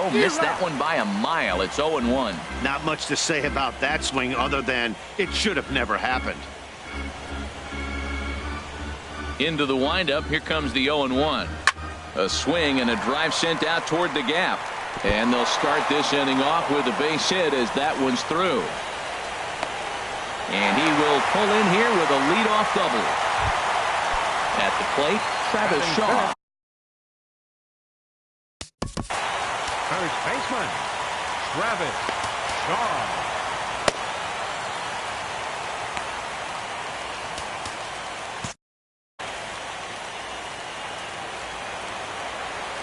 Oh, missed that one by a mile. It's 0-1. Not much to say about that swing other than it should have never happened. Into the windup. Here comes the 0-1. A swing and a drive sent out toward the gap. And they'll start this inning off with a base hit as that one's through. And he will pull in here with a leadoff double. At the plate, Travis Shaw. First baseman, Travis Shaw.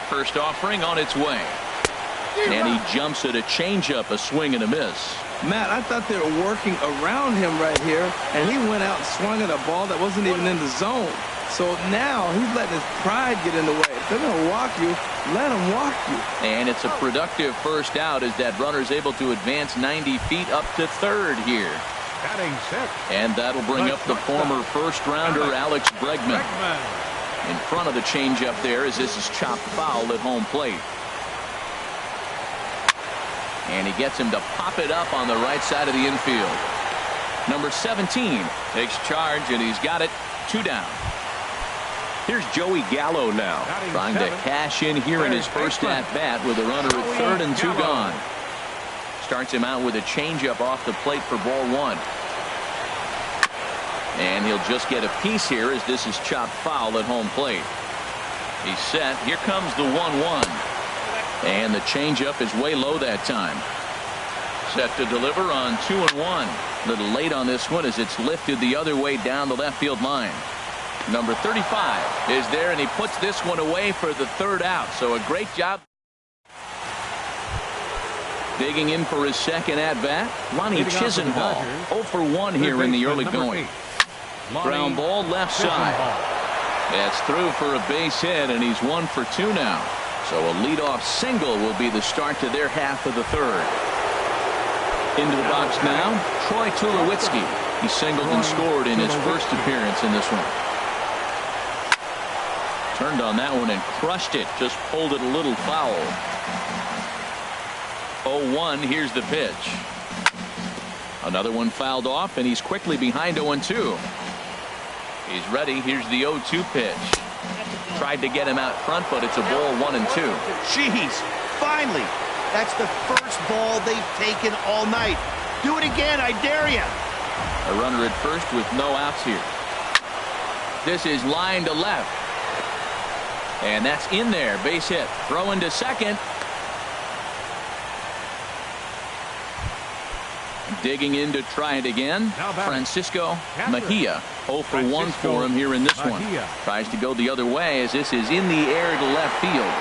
First offering on its way. And he jumps at a changeup, a swing and a miss. Matt, I thought they were working around him right here, and he went out and swung at a ball that wasn't even in the zone. So now he's letting his pride get in the way. If they're going to walk you, let them walk you. And it's a productive first out as that runner's able to advance 90 feet up to third here. Batting sixth. And that'll bring up the former first-rounder Alex Bregman. In front of the changeup there as this is chopped foul at home plate. And he gets him to pop it up on the right side of the infield. Number 17 takes charge, and he's got it. 2 down. Here's Joey Gallo now, trying to cash in here in his first at-bat with a runner at third and 2 gone. Starts him out with a changeup off the plate for ball 1. And he'll just get a piece here as this is chopped foul at home plate. He's set. Here comes the 1-1. And the changeup is way low that time. Set to deliver on 2-1. A little late on this one as it's lifted the other way down the left field line. Number 35 is there, and he puts this one away for the third out. So a great job. Digging in for his second at-bat, Lonnie Chisenhall. 0 for 1 here in the early going. Ground ball left side. That's through for a base hit, and he's 1 for 2 now. So a leadoff single will be the start to their half of the third. Into the box now, Troy Tulowitzki. He singled and scored in his first appearance in this one. Turned on that one and crushed it. Just pulled it a little foul. 0-1. Here's the pitch. Another one fouled off, and he's quickly behind 0-2. He's ready. Here's the 0-2 pitch. Tried to get him out front, but it's a ball 1-2. Jeez, finally. That's the first ball they've taken all night. Do it again, I dare you. A runner at first with no outs here. This is line to left. And that's in there. Base hit. Throw into second. Digging in to try it again. Francisco Mejia. 0 for 1 for him here in this one. Tries to go the other way as this is in the air to left field.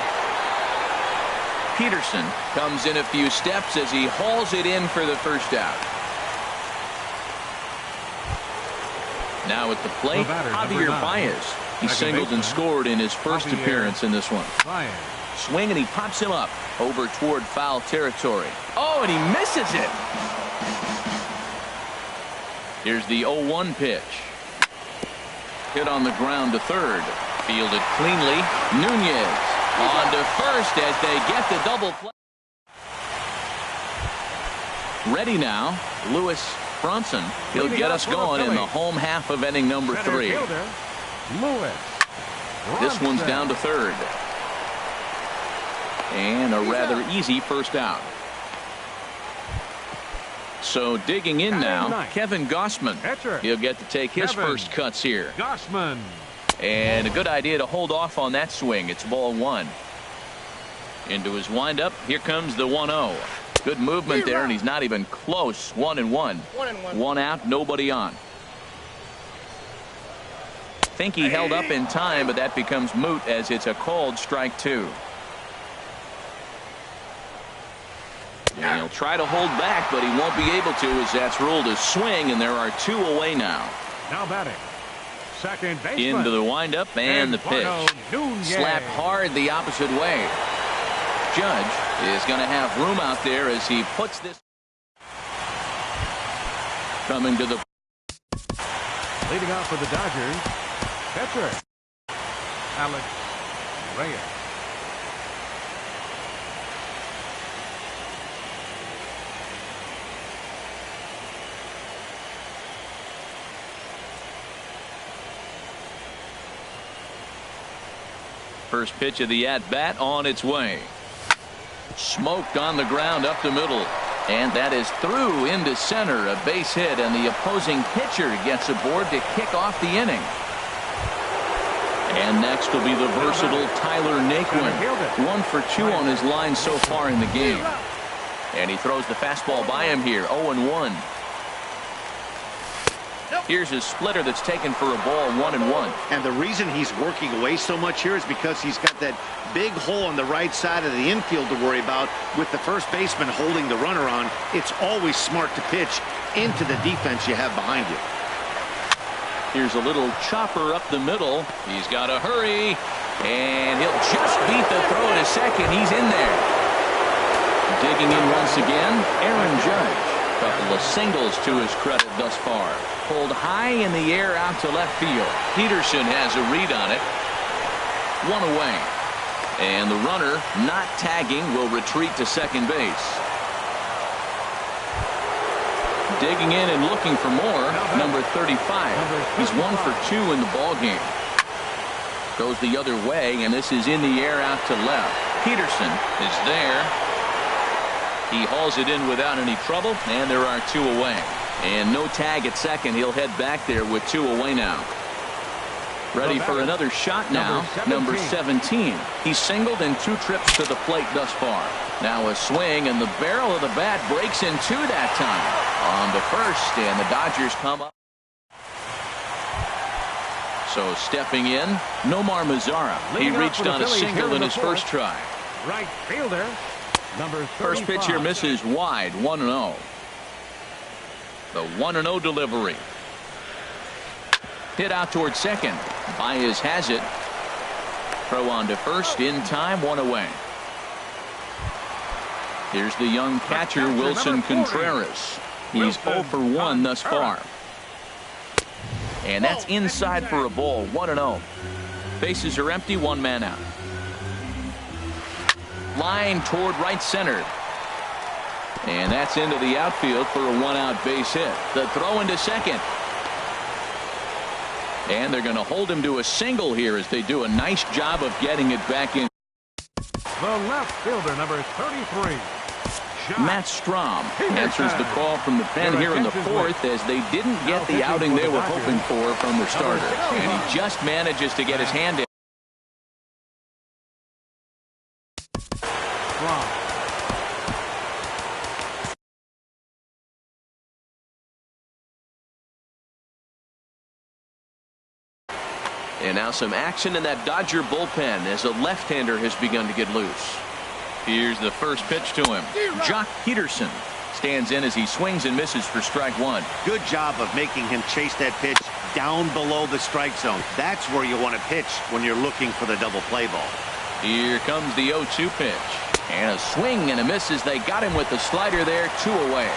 Peterson comes in a few steps as he hauls it in for the first out. Now at the plate, Javier Baez. He singled and scored in his first appearance in this one. Swing, and he pops him up over toward foul territory. Oh, and he misses it. Here's the 0-1 pitch. Hit on the ground to third. Fielded cleanly. Nunez on to first as they get the double play. Ready now, Lewis Bronson. He'll get us going in the home half of inning number 3. This one's down to third. And a rather easy first out. So digging in now, Kevin Gossman. He'll get to take his first cuts here. And a good idea to hold off on that swing. It's ball 1. Into his windup. Here comes the 1-0. Good movement there, and he's not even close. 1-1. 1 out, nobody on. Think he held up in time, but that becomes moot as it's a called strike 2. And he'll try to hold back, but he won't be able to as that's ruled a swing, and there are 2 away now. Now batting, second baseman. Into the windup and the pitch. Slapped hard the opposite way. Judge is going to have room out there as he puts this. Coming to the. Leading off for the Dodgers, catcher Alex Reyes. first pitch of the at-bat on its way. Smoked on the ground up the middle. And that is through into center, a base hit, and the opposing pitcher gets aboard to kick off the inning. And next will be the versatile Tyler Naquin. 1 for 2 on his line so far in the game. And he throws the fastball by him here, 0-1. Here's his splitter that's taken for a ball, 1-1. And the reason he's working away so much here is because he's got that big hole on the right side of the infield to worry about. With the first baseman holding the runner on, it's always smart to pitch into the defense you have behind you. Here's a little chopper up the middle. He's got to hurry, and he'll just beat the throw to second. He's in there. Digging in once again, Aaron Judge. Couple of singles to his credit thus far. Pulled high in the air out to left field. Peterson has a read on it. 1 away. And the runner, not tagging, will retreat to second base. Digging in and looking for more, number 35. He's 1 for 2 in the ballgame. Goes the other way, and this is in the air out to left. Peterson is there. He hauls it in without any trouble, and there are 2 away. And no tag at second. He'll head back there with 2 away now. Ready for another shot now, number 17. He's singled in 2 trips to the plate thus far. Now a swing, and the barrel of the bat breaks in 2 that time. On to first, and the Dodgers come up. So stepping in, Nomar Mazara. He reached on a single in his first try. Right fielder, number 35. First pitch here misses wide, 1-0. The 1-0 delivery. Hit out toward second. Baez has it. Throw on to first in time, 1 away. Here's the young catcher, Wilson Contreras. He's 0 for 1 thus far. And that's inside for a ball, 1-0. Bases are empty, 1 man out. Line toward right center. And that's into the outfield for a 1-out base hit. The throw into second. And they're going to hold him to a single here as they do a nice job of getting it back in. The left fielder, number 33. Matt Strom answers the call from the pen here in the 4th as they didn't get the outing they were hoping for from their starter. And he just manages to get his hand in. And now some action in that Dodger bullpen as a left-hander has begun to get loose. Here's the first pitch to him. Jock Peterson stands in as he swings and misses for strike 1. Good job of making him chase that pitch down below the strike zone. That's where you want to pitch when you're looking for the double play ball. Here comes the 0-2 pitch. And a swing and a miss as they got him with the slider there, 2 away.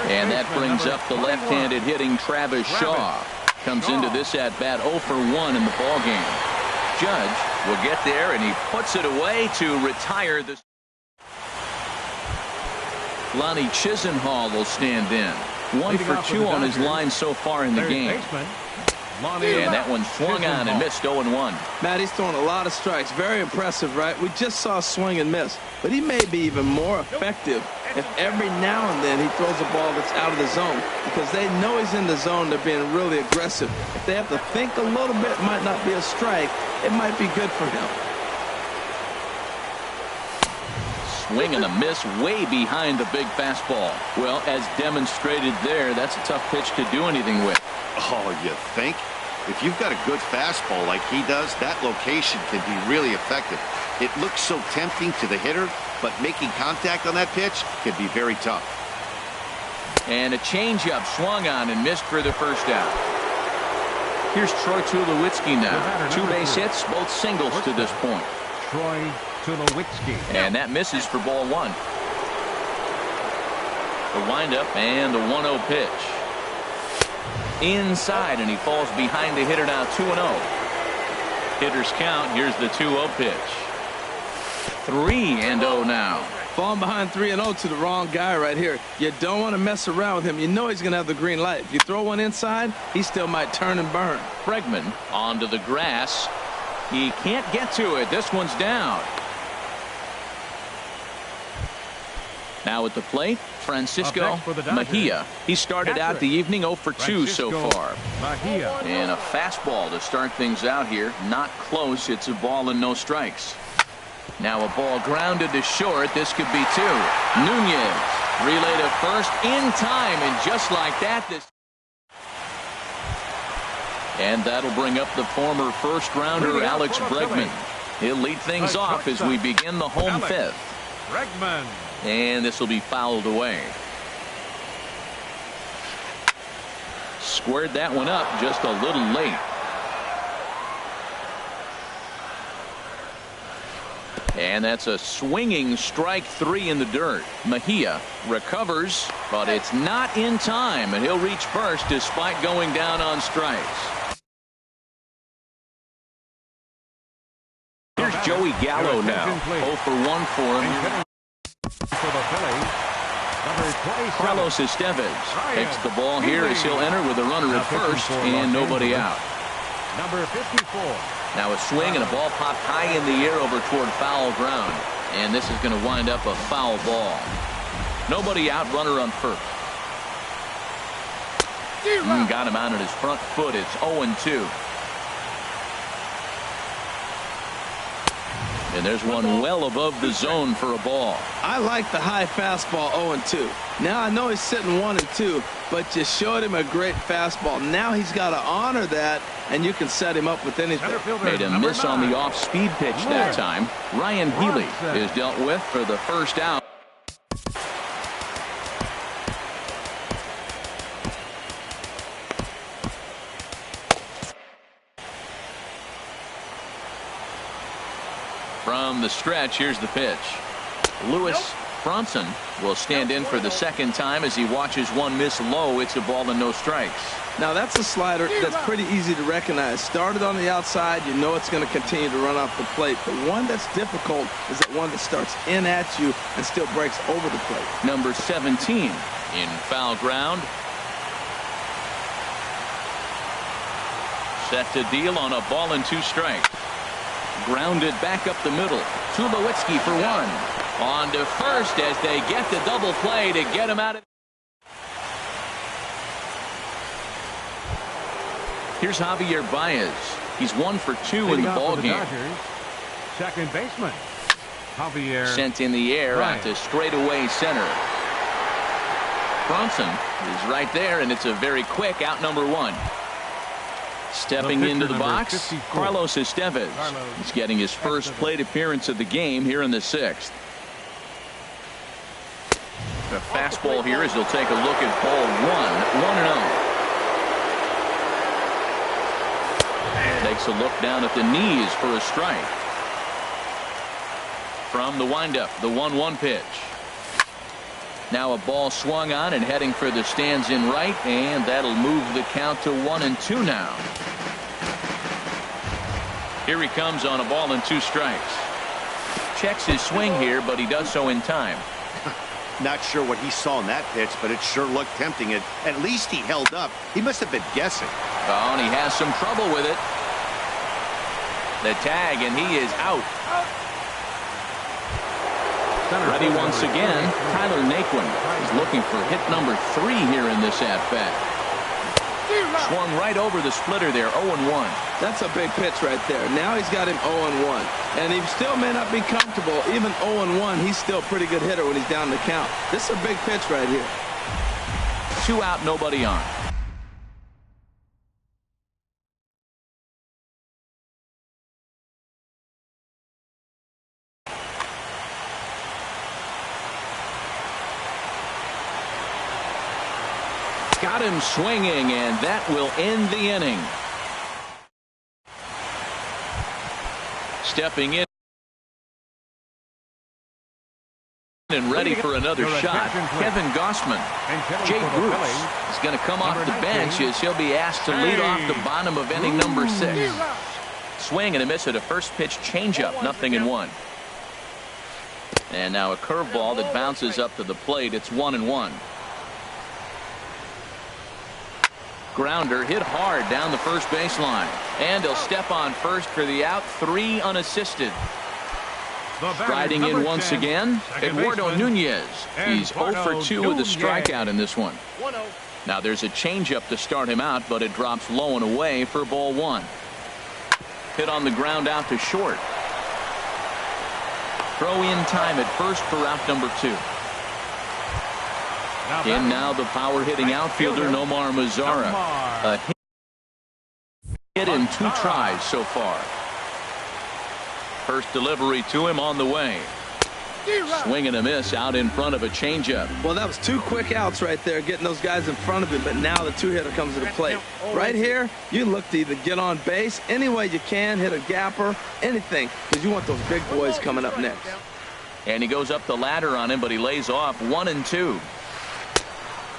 And that brings up the left-handed hitting Travis Shaw. Comes into this at-bat 0 for 1 in the ballgame. Judge will get there, and he puts it away to retire this. Lonnie Chisenhall will stand in. 1 for 2 on his line so far in the game. And that one swung on and missed 0-1. Matt, he's throwing a lot of strikes. Very impressive, right? We just saw a swing and miss. But he may be even more effective if every now and then he throws a ball that's out of the zone. Because they know he's in the zone. They're being really aggressive. If they have to think a little bit, it might not be a strike. It might be good for him. Swing and a miss way behind the big fastball. Well, as demonstrated there, that's a tough pitch to do anything with. Oh, you think? If you've got a good fastball like he does, that location can be really effective. It looks so tempting to the hitter, but making contact on that pitch can be very tough. And a changeup swung on and missed for the first out. Here's Troy Tulowitzki now. 2 base hits, both singles to this point. Troy Tulowitzki. And that misses for ball 1. The windup and the 1-0 pitch. Inside, and he falls behind the hitter now, 2-0. Hitters count. Here's the 2-0 pitch. 3-0 now. Falling behind 3-0 to the wrong guy right here. You don't want to mess around with him. You know he's going to have the green light. If you throw one inside, he still might turn and burn. Bregman onto the grass. He can't get to it. This one's down. Now at the plate, Francisco Mejia. He started out the evening 0 for 2 so far. And a fastball to start things out here. Not close. It's a ball and no strikes. Now a ball grounded to short. This could be 2. Nunez relay to first in time, and just like that, and that'll bring up the former first-rounder Alex Bregman. He'll lead things off as we begin the home fifth. And this will be fouled away. Squared that one up just a little late. And that's a swinging strike 3 in the dirt. Mejia recovers, but it's not in time, and he'll reach first despite going down on strikes. Here's Joey Gallo now. 0 for 1 for him. Carlos Estevez takes the ball here as he'll enter with a runner at first and nobody out. Number 54. Now a swing and a ball popped high in the air over toward foul ground. And this is going to wind up a foul ball. Nobody out, runner on first. Got him out at his front foot. It's 0-2. And there's one well above the zone for a ball. I like the high fastball 0-2. Now I know he's sitting 1-2, but you showed him a great fastball. Now he's got to honor that, and you can set him up with anything. Made a miss on the off-speed pitch that time. Ryan Healy is dealt with for the first out. From the stretch, here's the pitch. Lewis Bronson will stand in for the second time as he watches one miss low. It's a ball and no strikes. Now that's a slider that's pretty easy to recognize. Started on the outside, you know it's going to continue to run off the plate. The one that's difficult is that one that starts in at you and still breaks over the plate. Number 17 in foul ground. Set to deal on a ball and 2 strikes. Grounded back up the middle. Tulowitzki for 1. On to first as they get the double play to get him out of. Here's Javier Baez. He's 1 for 2 in the ballgame. Second baseman Javier. Sent in the air out to straightaway center. Bronson is right there, and it's a very quick out number 1. Stepping into the box, 54. Carlos Estevez. He's getting his first plate appearance of the game here in the 6th. A fastball here as he'll take a look at ball 1, 1-0. Takes a look down at the knees for a strike. From the windup, the 1-1 pitch. Now a ball swung on and heading for the stands in right, and that'll move the count to 1-2 now. Here he comes on a ball and 2 strikes. Checks his swing here, but he does so in time. Not sure what he saw in that pitch, but it sure looked tempting. At least he held up. He must have been guessing. Oh, and he has some trouble with it. The tag, and he is out. Ready once again, Tyler Naquin is looking for hit number 3 here in this at-bat. Swung right over the splitter there, 0-1. That's a big pitch right there. Now he's got him 0-1. And he still may not be comfortable. Even 0-1, he's still a pretty good hitter when he's down the count. This is a big pitch right here. 2 out, nobody on. Got him swinging, and that will end the inning. Stepping in and ready for another shot, Kevin Gossman. Jake Bruce is going to come off the bench as he'll be asked to lead off the bottom of inning number 6. Swing and a miss at a first pitch changeup, 0-1. And now a curveball that bounces up to the plate. It's 1-1. Grounder hit hard down the first baseline. And he'll step on first for the out. 3 unassisted. Striding in once again, Eduardo Nunez. He's 0 for 2 with a strikeout in this one. Now there's a changeup to start him out, but it drops low and away for ball 1. Hit on the ground out to short. Throw in time at first for out number 2. In now the power hitting outfielder Nomar Mazara. A hit in 2 tries so far. First delivery to him on the way. Swing and a miss out in front of a changeup. Well, that was 2 quick outs right there, getting those guys in front of him, but now the 2-hitter comes to the plate. Right here, you look to either get on base any way you can, hit a gapper, anything, because you want those big boys coming up next. And he goes up the ladder on him, but he lays off 1-2.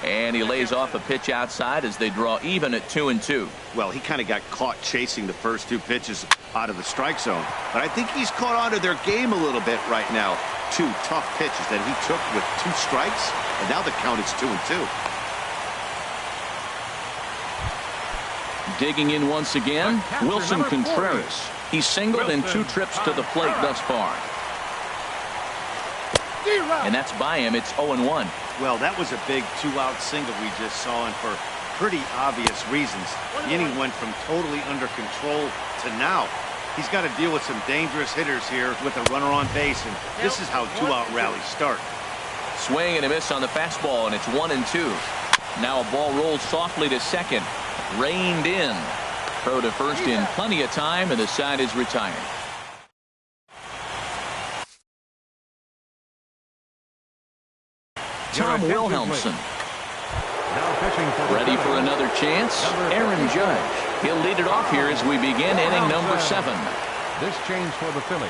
And he lays off a pitch outside as they draw even at 2-2. Well, he kind of got caught chasing the first 2 pitches out of the strike zone. But I think he's caught on to their game a little bit right now. 2 tough pitches that he took with 2 strikes, and now the count is 2-2. Digging in once again, Wilson Contreras. He's singled in 2 trips to the plate thus far. And that's by him. It's 0-1. Well, that was a big 2-out single we just saw, and for pretty obvious reasons. The inning went from totally under control to now. He's got to deal with some dangerous hitters here with a runner on base, and this is how 2-out rallies start. Swing and a miss on the fastball, and it's 1-2. Now a ball rolls softly to second. Reined in. Throw to first in plenty of time, and the side is retired. Tom Wilhelmsen. Ready for another chance. Aaron Judge. He'll lead it off here as we begin inning number 7. This change for the Phillies.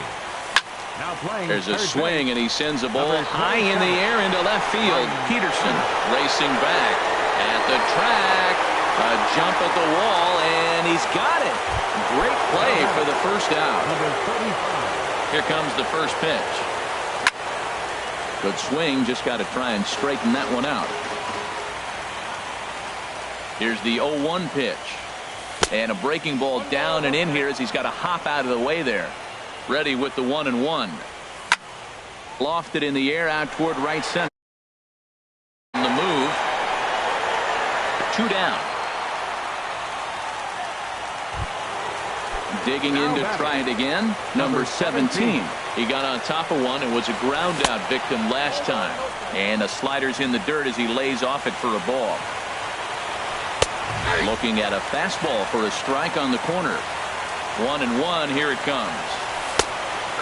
Now playing. There's a swing, and he sends a ball high in the air into left field. Peterson racing back at the track. A jump at the wall, and he's got it. Great play for the first out. Here comes the first pitch. Good swing, just got to try and straighten that one out. Here's the 0-1 pitch. And a breaking ball down and in here as he's got to hop out of the way there. Ready with the 1-1. Lofted in the air out toward right center. The move. 2 down. Digging in to try it again. Number 17. He got on top of one and was a ground out victim last time. And the slider's in the dirt as he lays off it for a ball. Looking at a fastball for a strike on the corner. 1-1. Here it comes.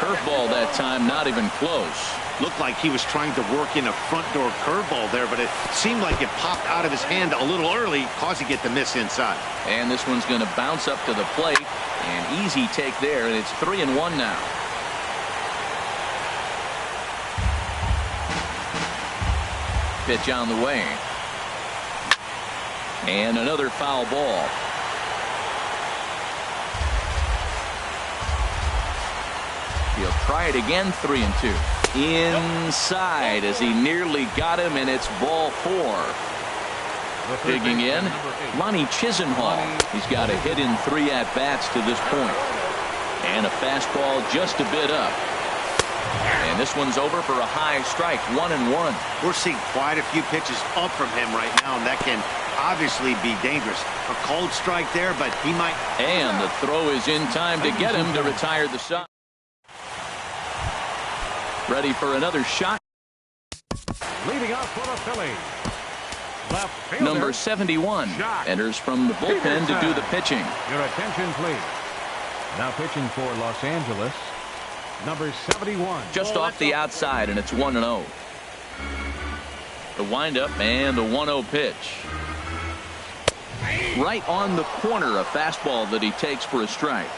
Curveball that time, not even close. Looked like he was trying to work in a front door curveball there, but it seemed like it popped out of his hand a little early, causing it to miss inside. And this one's going to bounce up to the plate. An easy take there, and it's 3-1 now. Pitch on the way. And another foul ball. He'll try it again. 3-2. Inside as he nearly got him, and it's ball 4. Digging in, Lonnie Chisenhall. He's got a hit in 3 at-bats to this point. And a fastball just a bit up. And this one's over for a high strike. 1-1. We're seeing quite a few pitches up from him right now, and that can obviously be dangerous. A cold strike there, but he might. And the throw is in time to get him to retire the side. Ready for another shot. Leading off for the Phillies. Number 71 enters from the bullpen to do the pitching. Your attention, please. Now pitching for Los Angeles, number 71. Just off the outside, and it's 1-0. The windup and the 1-0 pitch. Right on the corner, a fastball that he takes for a strike.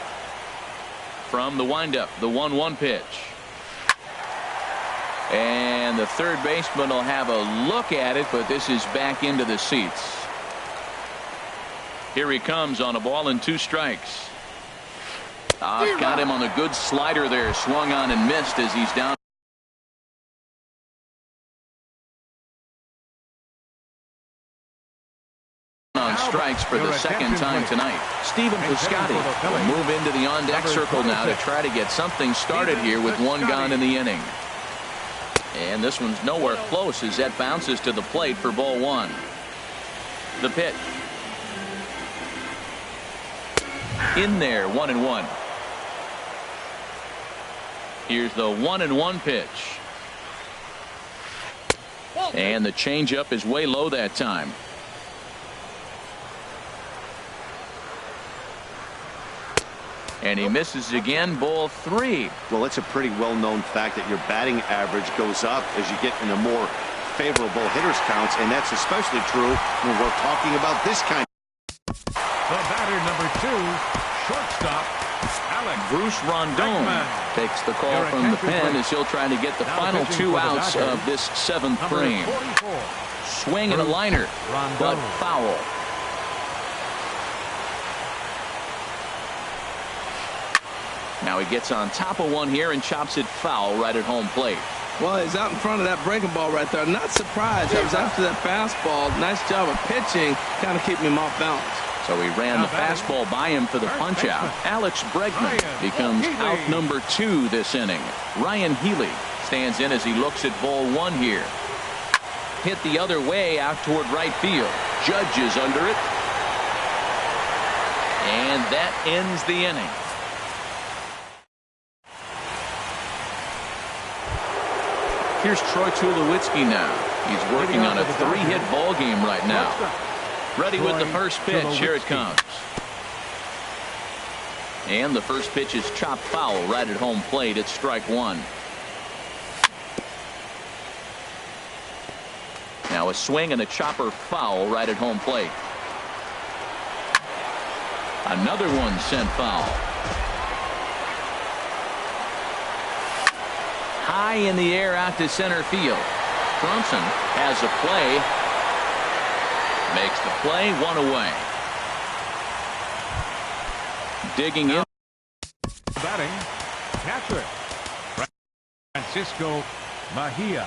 From the windup, the 1-1 pitch. And the third baseman will have a look at it, but this is back into the seats. Here he comes on a ball and 2 strikes. Got him on a good slider there. Swung on and missed as he's down on strikes for the second time tonight. Stephen Piscotty will move into the on-deck circle now to try to get something started here with one gone in the inning. And this one's nowhere close as that bounces to the plate for ball one. The pitch. In there, 1-1. Here's the 1-1 pitch. And the changeup is way low that time. And he misses again, ball three. Well, it's a pretty well-known fact that your batting average goes up as you get into more favorable hitters counts, and that's especially true when we're talking about this kind. The batter, number 2, shortstop, Alex. Bruce Rondon takes the call from the pen as he'll try to get the final 2 outs of this 7th frame. Swing and a liner, but foul. Now he gets on top of one here and chops it foul right at home plate. Well, he's out in front of that breaking ball right there. Not surprised. That was after that fastball. Nice job of pitching, kind of keeping him off balance. So he ran the fastball by him for the punch-out. Alex Bregman becomes out number 2 this inning. Ryan Healy stands in as he looks at ball one here. Hit the other way out toward right field. Judge is under it. And that ends the inning. Here's Troy Tulowitzki now. He's working on a 3-hit ball game right now. Ready with the first pitch. Here it comes. And the first pitch is chopped foul right at home plate. It's strike one. Now a swing and a chopper foul right at home plate. Another one sent foul. High in the air out to center field. Brunson has a play. Makes the play, 1 away. Digging in. Batting, catcher, Francisco Mejia.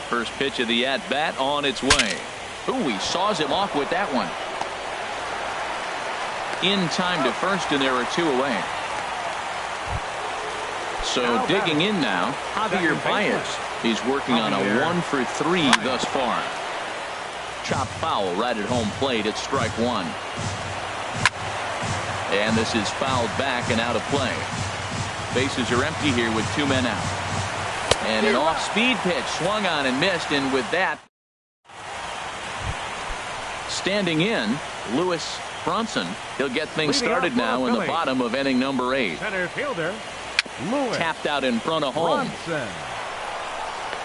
First pitch of the at-bat on its way. Ooh, he saws him off with that one. In time to first, and there are 2 away. So digging in now, Javier Baez. He's working on a 1-for-3 thus far. Chop foul right at home plate. It's strike one. And this is fouled back and out of play. Bases are empty here with 2 men out. And an off-speed pitch swung on and missed. And with that, standing in, Lewis Bronson. He'll get things started now in the bottom of inning number 8. Center fielder, Lewis. Tapped out in front of home. Bronson.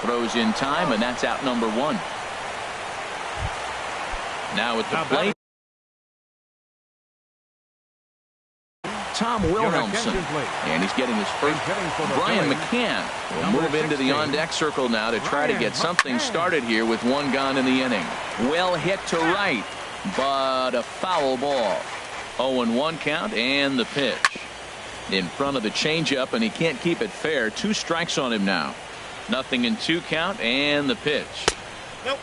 Throws in time, and that's out number 1. Now at the plate, Tom Wilhelmsen, and he's getting his first. Brian McCann will move into the on-deck circle now to try to get something started here with 1 gone in the inning. Well hit to right, but a foul ball. 0-1 count, and the pitch. In front of the changeup, and he can't keep it fair. 2 strikes on him now. 0-2 count, and the pitch.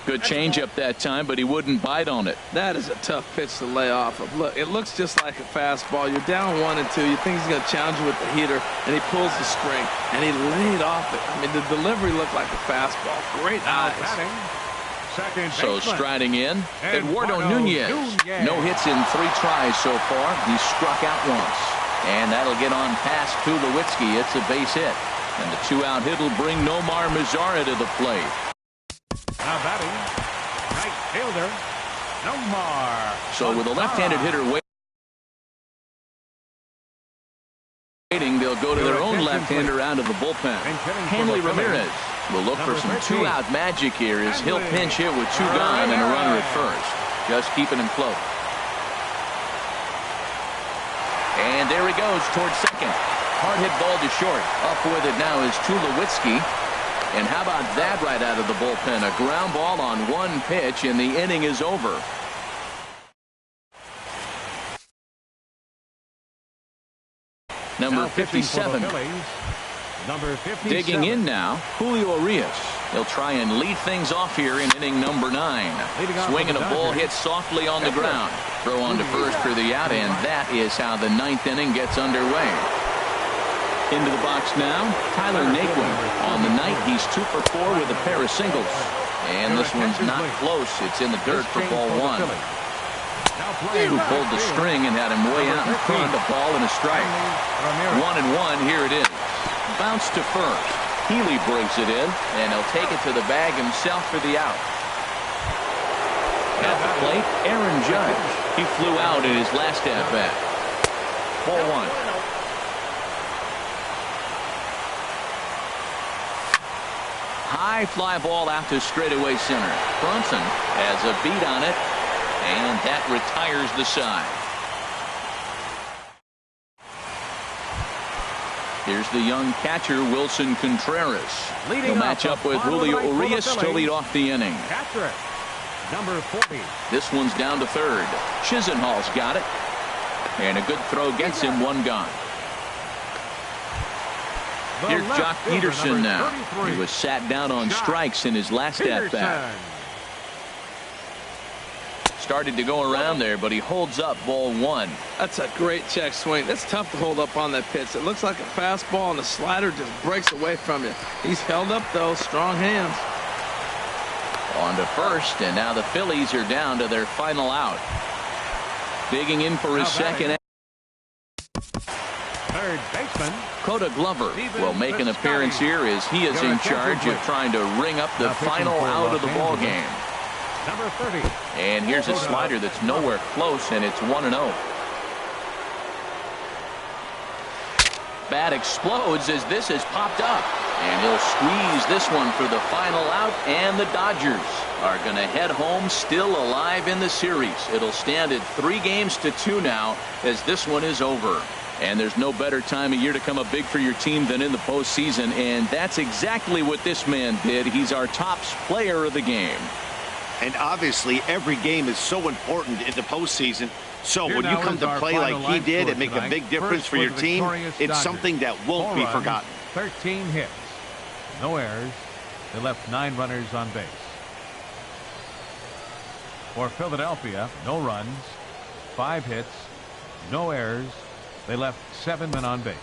Good changeup that time, but he wouldn't bite on it. That is a tough pitch to lay off of. Look, it looks just like a fastball. You're down 1-2. You think he's going to challenge you with the heater, and he pulls the string, and he laid off it. I mean, the delivery looked like a fastball. Great eyes. So striding in, Eduardo Nunez. No hits in 3 tries so far. He struck out once. And that'll get on past Tulowitzki. It's a base hit. And the 2-out hit will bring Nomar Mazara to the plate. Now batting, right fielder, Nomar. So with a left-handed hitter waiting, they'll go to their own left-hander out of the bullpen. Hanley Ramirez will look for some 2-out magic here as he'll pinch hit with 2 gone and a runner at first. Just keeping him close. And there he goes towards second. Hard hit ball to short. Up with it now is Tulowitzki. And how about that right out of the bullpen? A ground ball on 1 pitch, and the inning is over. Number 57. Digging in now, Julio Urias. He'll try and lead things off here in inning number 9. Swinging a ball hit softly on the ground. Throw on to first for the out, and that is how the 9th inning gets underway. Into the box now, Tyler Naquin. On the night, he's 2 for 4 with a pair of singles. And this one's not close. It's in the dirt for ball 1. Who pulled the string and had him way out in front. A ball and a strike. 1-1. Here it is. Bounce to first. Healy brings it in, and he'll take it to the bag himself for the out. At the plate, Aaron Judge. He flew out in his last at-bat. Ball 1. High fly ball out to straightaway center. Brunson has a beat on it, and that retires the side. Here's the young catcher, Wilson Contreras. He'll match up with Julio Urias to lead off the inning. Catcher, number 40. This one's down to third. Chisenhall's got it. And a good throw gets him, 1 gone. Here's Jock Peterson now. He was sat down on strikes in his last at-bat. Started to go around there, but he holds up ball 1. That's a great check swing. That's tough to hold up on that pitch. It looks like a fastball, and the slider just breaks away from you. He's held up, though. Strong hands. On to first, and now the Phillies are down to their final out. Digging in for his second. Third baseman Coda Glover will make an appearance here as he is in charge of trying to ring up the final out of the ball game. Number 30. And here's a slider that's nowhere close, and it's 1-0. Bat explodes as this has popped up, and he'll squeeze this one for the final out, and the Dodgers are going to head home still alive in the series. It'll stand at 3-2 now as this one is over. And there's no better time of year to come up big for your team than in the postseason, and that's exactly what this man did. He's our top player of the game. And obviously, every game is so important in the postseason. So when you come to play like he did and make a big difference for your team, it's something that won't be forgotten. 13 hits, no errors. They left 9 runners on base. For Philadelphia, no runs, 5 hits, no errors. They left 7 men on base.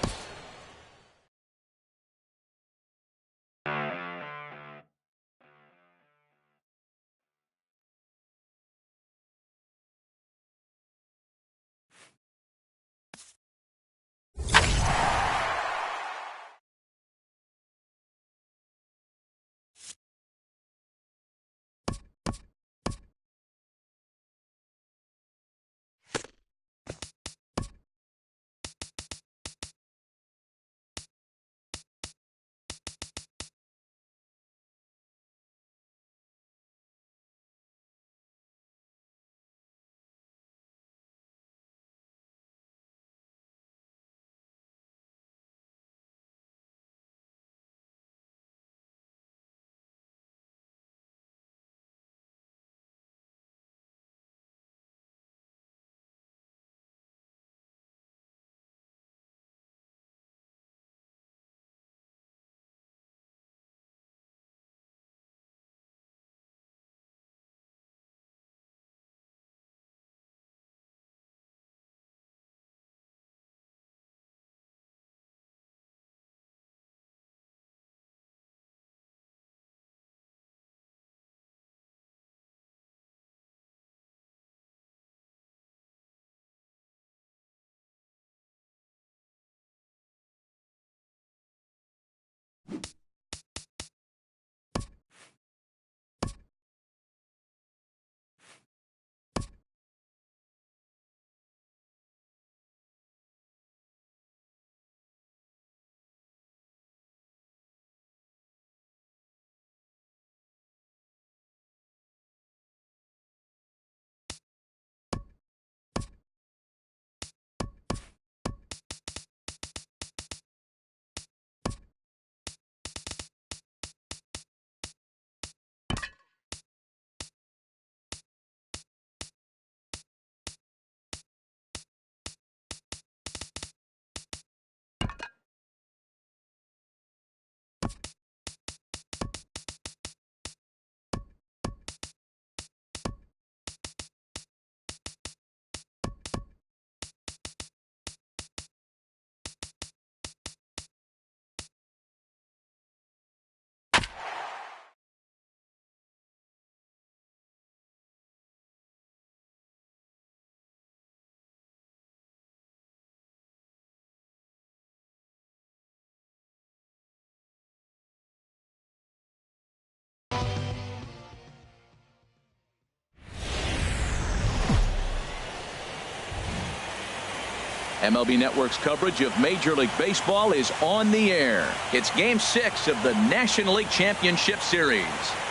MLB Network's coverage of Major League Baseball is on the air. It's Game 6 of the National League Championship Series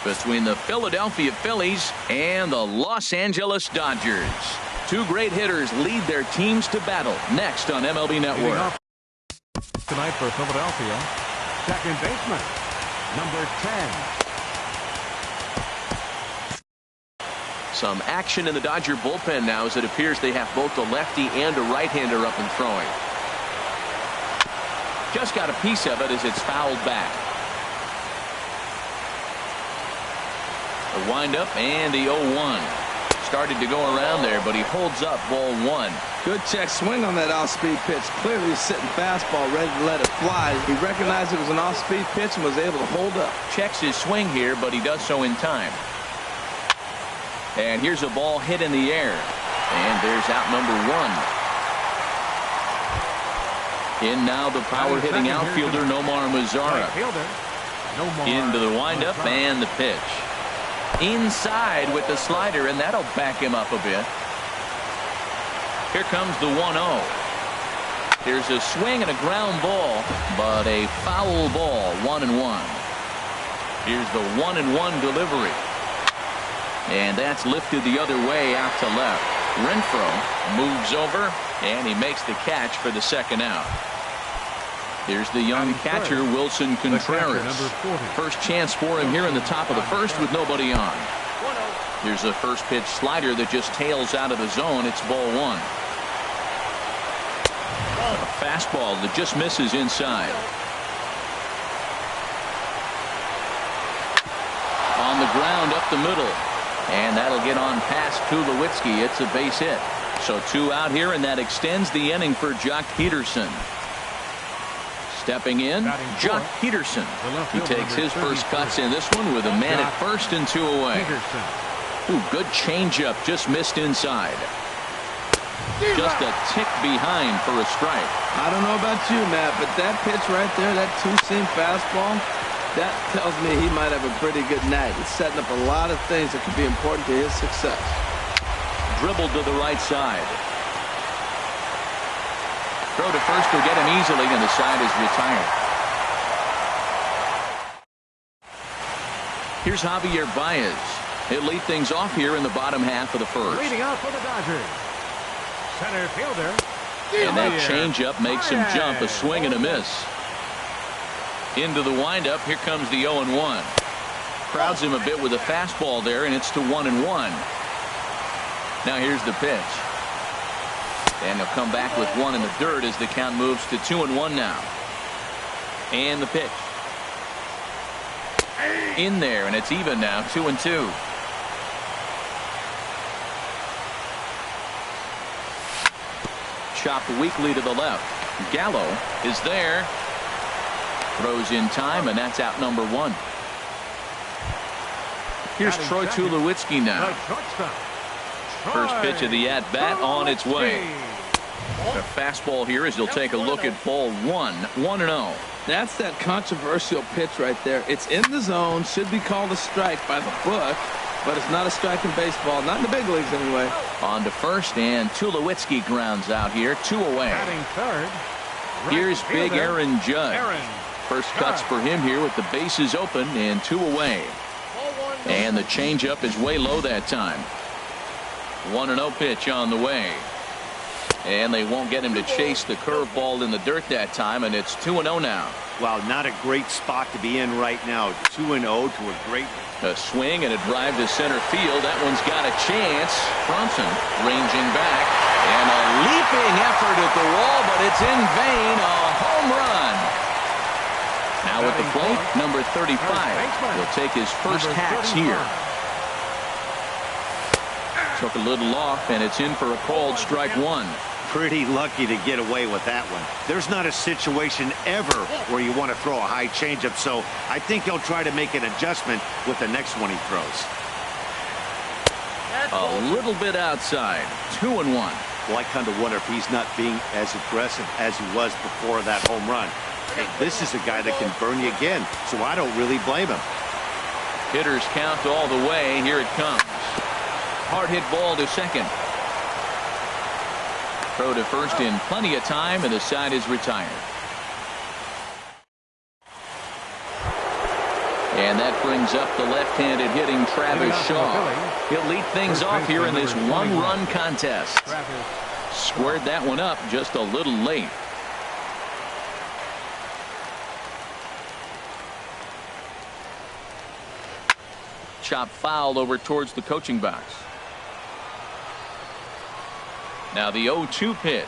between the Philadelphia Phillies and the Los Angeles Dodgers. Two great hitters lead their teams to battle next on MLB Network. Tonight for Philadelphia, second baseman, number 10. Some action in the Dodger bullpen now as it appears they have both a lefty and a right-hander up and throwing. Just got a piece of it as it's fouled back. The windup and the 0-1. Started to go around there, but he holds up ball one. Good check swing on that off-speed pitch. Clearly sitting fastball ready to let it fly. He recognized it was an off-speed pitch and was able to hold up. Checks his swing here, but he does so in time. And here's a ball hit in the air. And there's out number one. In now the power-hitting outfielder, Nomar Mazara. Into the windup and the pitch. Inside with the slider, and that'll back him up a bit. Here comes the 1-0. There's a swing and a ground ball, but a foul ball, 1-1. Here's the 1-1 delivery. And that's lifted the other way out to left. Renfroe moves over, and he makes the catch for the second out. Here's the young catcher, Wilson Contreras. First chance for him here in the top of the first with nobody on. Here's a first pitch slider that just tails out of the zone. It's ball one. A fastball that just misses inside. On the ground up the middle. And that'll get on past Tulowitzki. It's a base hit. So two out here, and that extends the inning for Jock Peterson. Stepping in, Jock Peterson. He takes his first cuts in this one with a man at first and two away. Ooh, good changeup, just missed inside. Just a tick behind for a strike. I don't know about you, Matt, but that pitch right there, that two-seam fastball, that tells me he might have a pretty good night. He's setting up a lot of things that could be important to his success. Dribbled to the right side. Throw to first will get him easily, and the side is retired. Here's Javier Baez. He'll lead things off here in the bottom half of the first. Leading out for the Dodgers, center fielder. And that changeup makes him jump, a swing and a miss. Into the windup, here comes the 0-1. Crowds him a bit with a fastball there, and it's to 1-1. Now here's the pitch. And he'll come back with one in the dirt as the count moves to 2-1 now. And the pitch. In there, and it's even now, 2-2. Chopped weakly to the left. Gallo is there. Throws in time, and that's out number one. Here's Troy Tulowitzki now. First pitch of the at-bat on its way. A fastball here as he'll take a look at ball one. 1-0. That's that controversial pitch right there. It's in the zone, should be called a strike by the book, but it's not a strike in baseball, not in the big leagues anyway. On to first, and Tulowitzki grounds out here, two away. Here's big Aaron Judge. First cuts for him here with the bases open and two away. And the changeup is way low that time. 1-0 pitch on the way. And they won't get him to chase the curveball in the dirt that time, and it's 2-0 now. Wow, not a great spot to be in right now. 2-0 to a great. A swing and a drive to center field. That one's got a chance. Bronson ranging back. And a leaping effort at the wall, but it's in vain. A home run. Now at the plate, number 35 will take his first hacks here. Took a little off, and it's in for a called strike one. Pretty lucky to get away with that one. There's not a situation ever where you want to throw a high changeup, so I think he'll try to make an adjustment with the next one he throws. A little bit outside. 2-1. Well, I kind of wonder if he's not being as aggressive as he was before that home run. Hey, this is a guy that can burn you again, so I don't really blame him. Hitters count all the way. Here it comes. Hard hit ball to second. Throw to first in plenty of time, and the side is retired. And that brings up the left-handed hitting Travis Shaw. He'll lead things off here in this one-run contest. Squared that one up just a little late. Chop foul over towards the coaching box. Now the 0-2 pitch.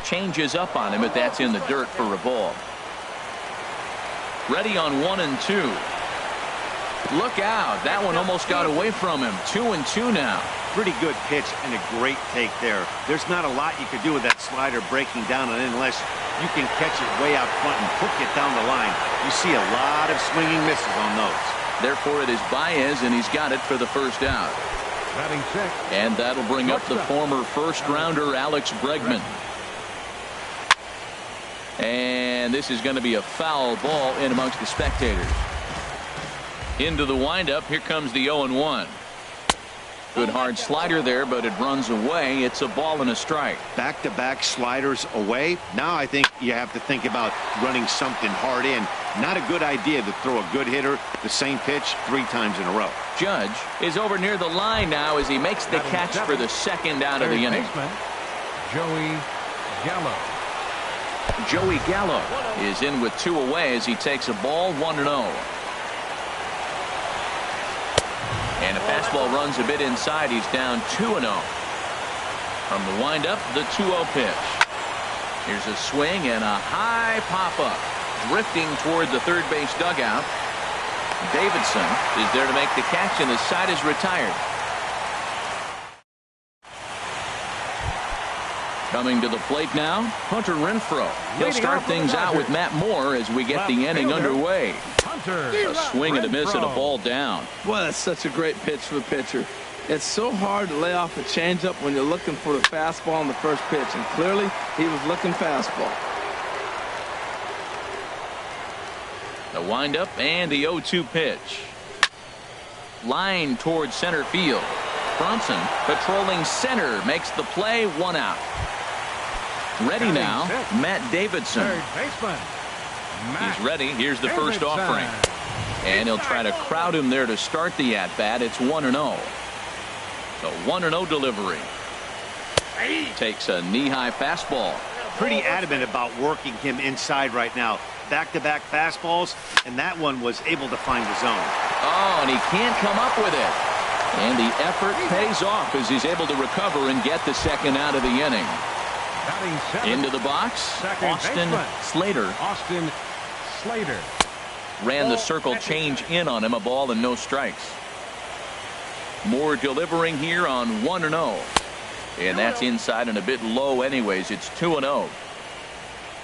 Changes up on him, but that's in the dirt for a ball. Ready on 1-2. Look out. That one almost got away from him. 2-2 now. Pretty good pitch and a great take there. There's not a lot you could do with that slider breaking down on it unless you can catch it way out front and hook it down the line. You see a lot of swinging misses on those. Therefore, it is Baez, and he's got it for the first out. Batting six. And that'll bring up the former first-rounder Alex Bregman. And this is going to be a foul ball in amongst the spectators. Into the windup. Here comes the 0-1. Good hard slider there, but it runs away. It's a ball and a strike. Back-to-back sliders away. Now I think you have to think about running something hard in. Not a good idea to throw a good hitter the same pitch 3 times in a row. Judge is over near the line now as he makes the catch for the second out of the inning. Joey Gallo. Joey Gallo is in with 2 away as he takes a ball 1-0. And a fastball runs a bit inside. He's down 2-0. From the windup, the 2-0 pitch. Here's a swing and a high pop-up. Drifting toward the third base dugout. Davidson is there to make the catch, and the side is retired. Coming to the plate now, Hunter Renfroe. He'll start things out with Matt Moore as we get the inning underway. A swing and a miss and a ball down. Well, that's such a great pitch for the pitcher. It's so hard to lay off a changeup when you're looking for the fastball on the first pitch, and clearly he was looking fastball. The windup and the 0-2 pitch. Line towards center field. Bronson patrolling center makes the play, 1 out. Ready now, Matt Davidson. He's ready. Here's the first offering. And he'll try to crowd him there to start the at-bat. It's 1-0. The 1-0 delivery. Takes a knee-high fastball. Pretty adamant about working him inside right now. Back-to-back fastballs, and that one was able to find the zone. Oh, and he can't come up with it. And the effort pays off as he's able to recover and get the second out of the inning. Into the box, Austin Slater. Austin Slater ran the circle change in on him, a ball and no strikes. Moore delivering here on 1-0. And that's inside and a bit low anyways. It's 2-0.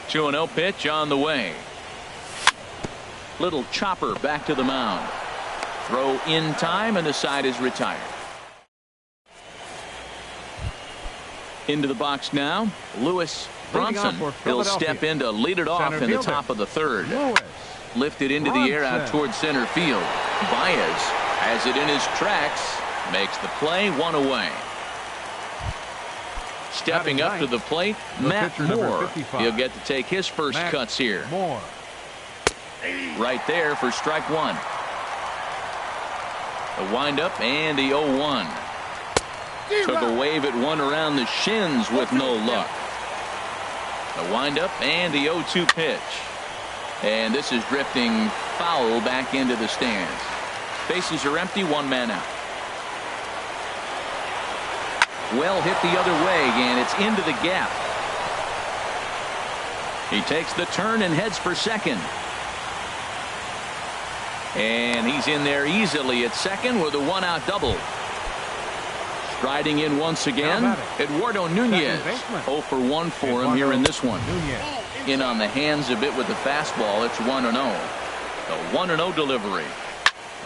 2-0 pitch on the way. Little chopper back to the mound. Throw in time, and the side is retired. Into the box now, Lewis Bronson. He'll step in to lead it off in the top of the third. Lifted into the air out towards center field. Baez has it in his tracks. Makes the play, 1 away. Stepping up to the plate, Matt Moore. He'll get to take his first cuts here. Right there for strike 1. The windup and the 0-1. Took a wave at one around the shins with no luck. The windup and the 0-2 pitch. And this is drifting foul back into the stands. Bases are empty, 1 man out. Well hit the other way, and it's into the gap. He takes the turn and heads for second. And he's in there easily at second with a 1-out double. Striding in once again, Eduardo Nunez. 0 for 1 for him here in this one. In on the hands a bit with the fastball. It's 1-0. The 1-0 delivery.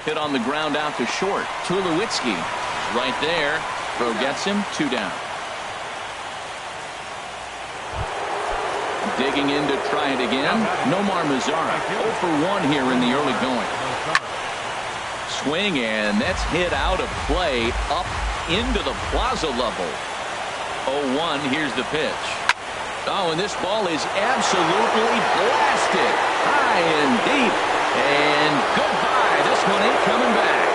Hit on the ground out to short. Tulowitzki right there. Throw gets him, 2 down. Digging in to try it again. Nomar Mazara. 0 for 1 here in the early going. Swing, and that's hit out of play up into the plaza level. 0-1. Here's the pitch. Oh, and this ball is absolutely blasted high and deep. And goodbye. This one ain't coming back.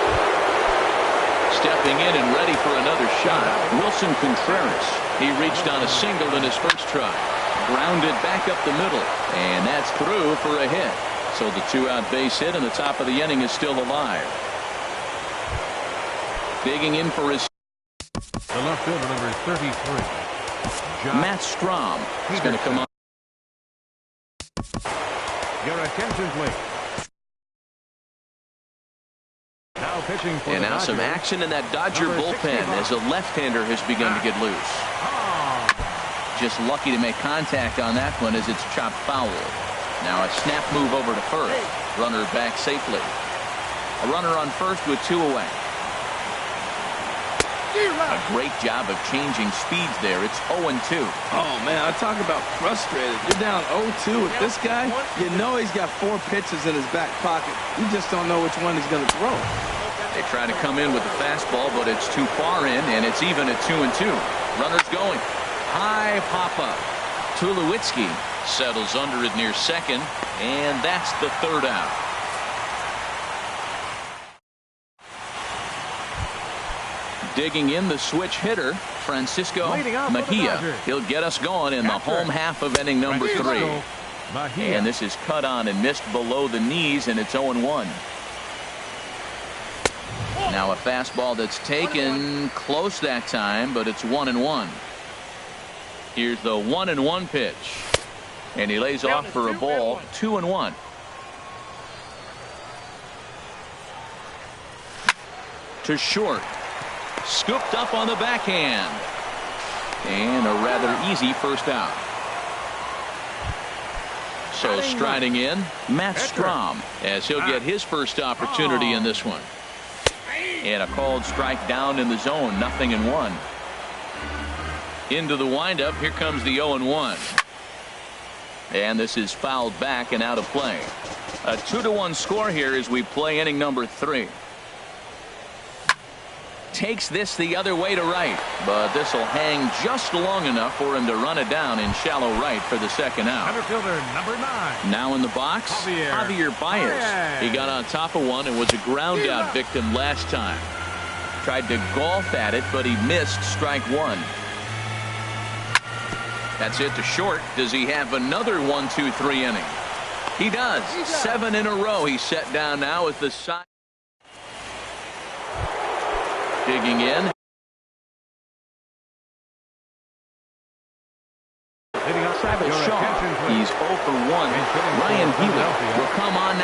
Stepping in and ready for another shot, Wilson Contreras. He reached on a single in his first try. Grounded back up the middle. And that's through for a hit. So the 2-out base hit and the top of the inning is still alive. Digging in for his... The left fielder, number 33. Matt Strom is going to come on. Your attention, please. Now pitching for and now some action in that Dodger bullpen as a left-hander has begun to get loose. Just lucky to make contact on that one as it's chopped foul. Now a snap move over to first. Runner back safely. A runner on first with 2 away. A great job of changing speeds there. It's 0-2. Oh, man, I talk about frustrated. You're down 0-2 with this guy. You know he's got 4 pitches in his back pocket. You just don't know which one he's going to throw. They try to come in with the fastball, but it's too far in, and it's even at 2-2. Runners going. High pop-up. Tulowitzki settles under it near second, and that's the 3rd out. Digging in the switch hitter, Francisco Mejia. He'll get us going in the home half of inning number 3. And this is cut on and missed below the knees, and it's 0-1. Now a fastball that's taken close that time, but it's 1-1. Here's the 1-1 pitch. And he lays off for a ball. 2-1. To short. Scooped up on the backhand. And a rather easy first out. So striding in, Matt Strom, as he'll get his first opportunity in this one. And a called strike down in the zone, 0-1. Into the windup, here comes the 0-1. And this is fouled back and out of play. A 2-1 score here as we play inning number 3. Takes this the other way to right, but this will hang just long enough for him to run it down in shallow right for the 2nd out. Center fielder, number 9. Now in the box, Javier Baez. He got on top of one and was a ground out victim last time. Tried to golf at it, but he missed strike 1. That's it to short. Does he have another 1-2-3 inning? He does. 7 in a row. He's set down now with the side. Digging in. Travis Shaw. He's 0 for 1. Ryan Healy will come on now.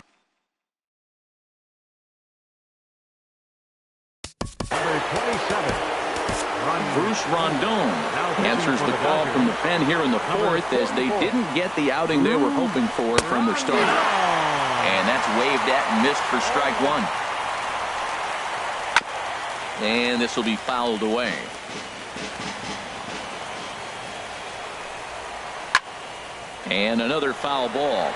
Number 27. Bruce Rondon answers the call from the pen here in the 4th as they didn't get the outing they were hoping for from their starter. And that's waved at and missed for strike 1. And this will be fouled away. And another foul ball.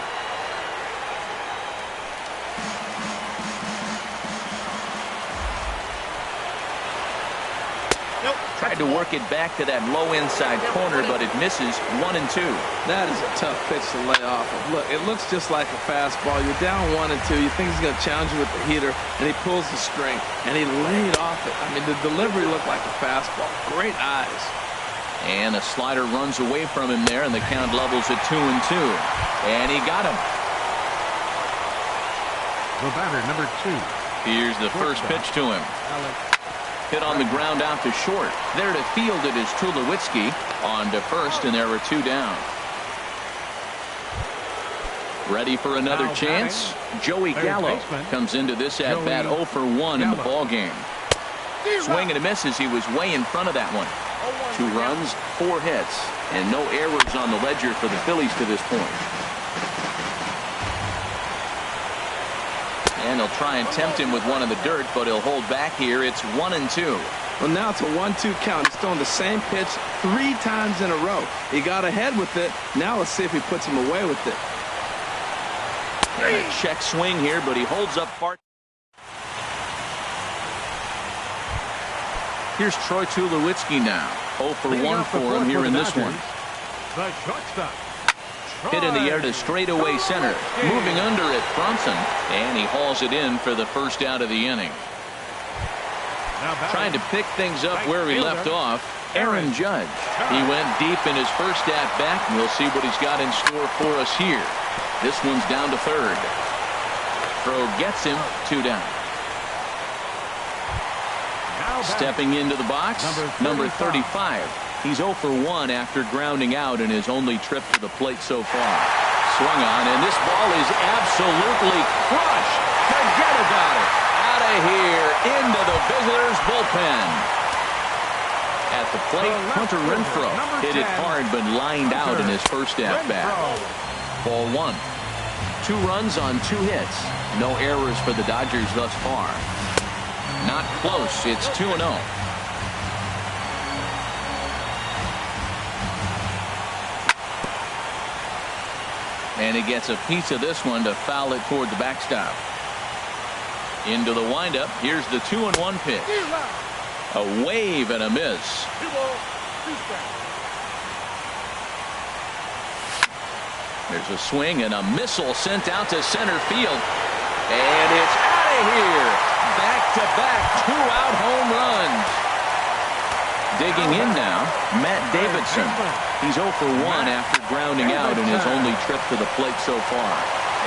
Tried to work it back to that low inside corner, but it misses. 1-2. That is a tough pitch to lay off of. Look, it looks just like a fastball. You're down 1-2. You think he's going to challenge you with the heater, and he pulls the string, and he laid off it. I mean, the delivery looked like a fastball. Great eyes. And a slider runs away from him there, and the count levels at 2-2. And he got him. The batter, number 2. Here's the first pitch to him. Hit on the ground out to short. There to field it is Tulowitzki. On to first, and there are 2 down. Ready for another chance? Joey Gallo comes into this at bat 0 for 1 in the ball game. Swing and a miss as he was way in front of that one. 2 runs, 4 hits, and no errors on the ledger for the Phillies to this point. And he'll try and tempt him with one in the dirt, but he'll hold back here. It's 1-2. Well, now it's a 1-2 count. He's throwing the same pitch 3 times in a row. He got ahead with it. Now let's see if he puts him away with it. And a check swing here, but he holds up far. Here's Troy Tulowitzki now. 0 for 1 for him here in this one. The shortstop. Hit in the air to straightaway center. Moving under it, Bronson. And he hauls it in for the first out of the inning. Trying to pick things up where he left off, Aaron Judge. He went deep in his first at-bat, and we'll see what he's got in store for us here. This one's down to third. Throw gets him, 2 down. Stepping into the box, number 35. He's 0 for 1 after grounding out in his only trip to the plate so far. Swung on, and this ball is absolutely crushed. Forget about it. Out of here, into the visitors' bullpen. At the plate, Hunter Renfroe hit it hard but lined out in his first at-bat. Ball 1. 2 runs on 2 hits. No errors for the Dodgers thus far. Not close. It's 2-0. And he gets a piece of this one to foul it toward the backstop. Into the windup. Here's the 2-1 pitch. A wave and a miss. There's a swing and a missile sent out to center field. And it's out of here. Back-to-back 2-out home runs. Digging in now, Matt Davidson. He's 0 for 1 after grounding out in his only trip to the plate so far.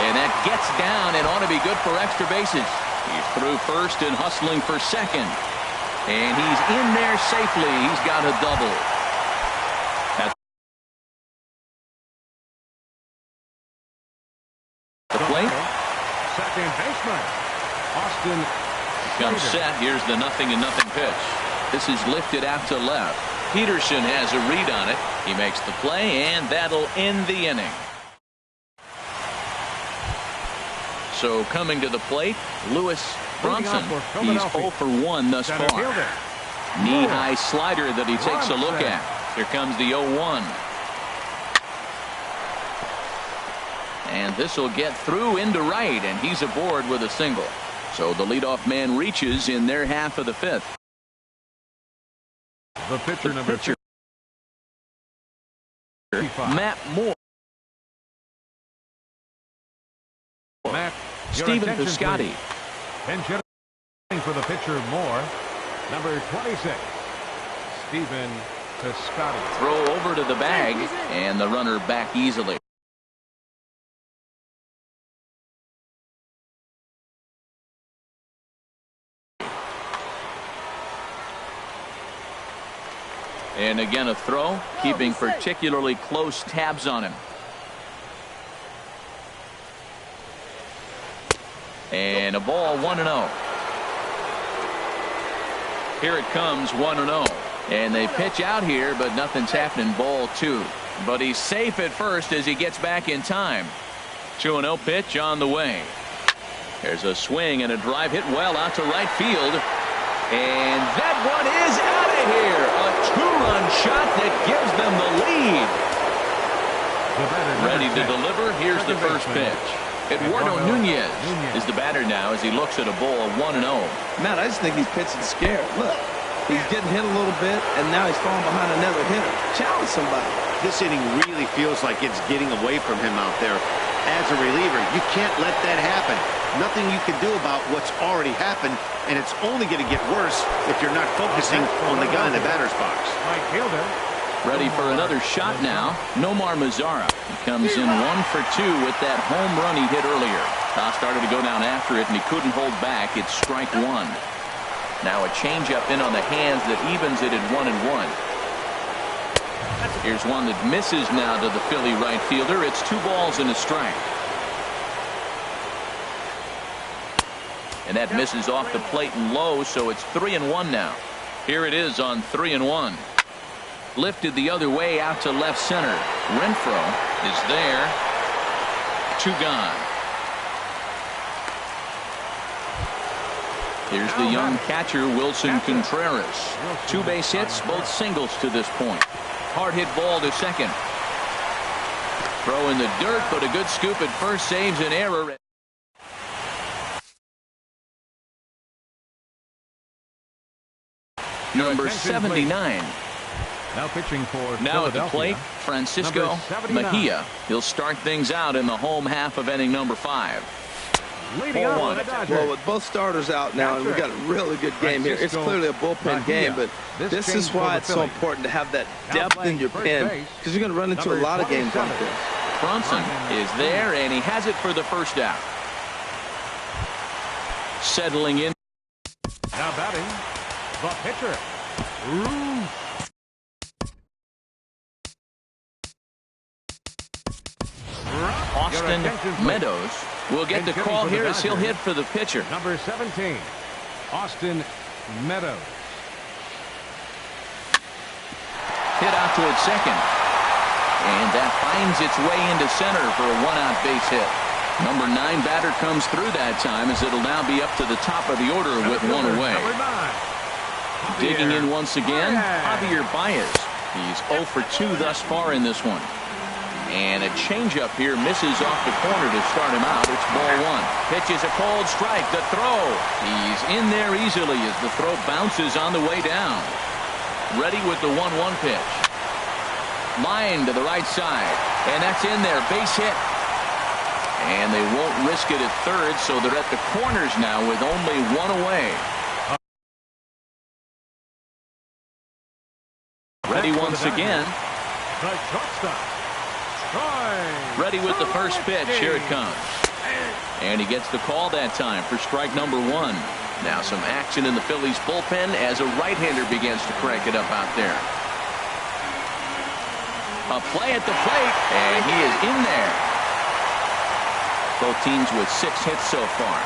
And that gets down and ought to be good for extra bases. He's through first and hustling for second. And he's in there safely. He's got a double. At the plate. Second baseman, Austin. Comes set. Here's the 0-0 pitch. This is lifted out to left. Peterson has a read on it. He makes the play, and that'll end the inning. So coming to the plate, Lewis Bronson. He's 0 for 1 thus far. Knee-high slider that he takes a look at. Here comes the 0-1. And this will get through into right, and he's aboard with a single. So the leadoff man reaches in their half of the 5th. The pitcher, number 2. Matt Moore. Stephen Piscotty. And for the pitcher, Moore. Number 26, Stephen Piscotty. Throw over to the bag, and the runner back easily. And again a throw, keeping particularly close tabs on him. And a ball, 1-0. Here it comes, 1-0. And they pitch out here, but nothing's happening. Ball 2. But he's safe at first as he gets back in time. 2-0 pitch on the way. There's a swing and a drive hit well out to right field. And that one is out of here. A 2-run shot that gives them the lead. Ready to deliver. Here's the first pitch. Eduardo Nunez is the batter now as he looks at a ball, 1-0. Matt, I just think he's pitching scared. Look, he's getting hit a little bit, and now he's falling behind another hitter. Challenge somebody. This inning really feels like it's getting away from him out there. As a reliever, you can't let that happen. Nothing you can do about what's already happened, and it's only going to get worse if you're not focusing on the guy in the batter's box. Right fielder. Ready for another shot now. Nomar Mazara. He comes in 1 for 2 with that home run he hit earlier. Started to go down after it, and he couldn't hold back. It's strike 1. Now a changeup in on the hands that evens it at 1-1. Here's one that misses now to the Philly right fielder. It's 2 balls and a strike. And that misses off the plate and low, so it's 3-1 now. Here it is on 3-1. Lifted the other way out to left center. Renfroe is there. 2 gone. Here's the young catcher, Wilson Contreras. 2 base hits, both singles to this point. Hard hit ball to second. Throw in the dirt, but a good scoop at first saves an error. number 79. Now pitching for Now at the plate, Francisco Mejia. He'll start things out in the home half of inning number 5. Well, with both starters out now, and we've got a really good game here. It's clearly a bullpen game, but this is why it's so important to have that depth in your pen, because you're going to run into a lot of games like this. Bronson is there, and he has it for the first out. Settling in. Now batting, the pitcher. Austin Meadows will get the call here as he'll hit for the pitcher. Number 17, Austin Meadows. Hit out toward second. And that finds its way into center for a one-out base hit. Number 9 batter comes through that time as it'll now be up to the top of the order with one away. Digging in once again, Javier Baez. He's 0 for 2 thus far in this one. And a changeup here misses off the corner to start him out. It's ball 1. Pitches a cold strike. The throw. He's in there easily as the throw bounces on the way down. Ready with the 1-1 pitch. Line to the right side. And that's in there. Base hit. And they won't risk it at third, so they're at the corners now with only one away. Ready once again. Ready with the first pitch. Here it comes. And he gets the call that time for strike number 1. Now some action in the Phillies bullpen as a right-hander begins to crank it up out there. A play at the plate, and he is in there. Both teams with 6 hits so far.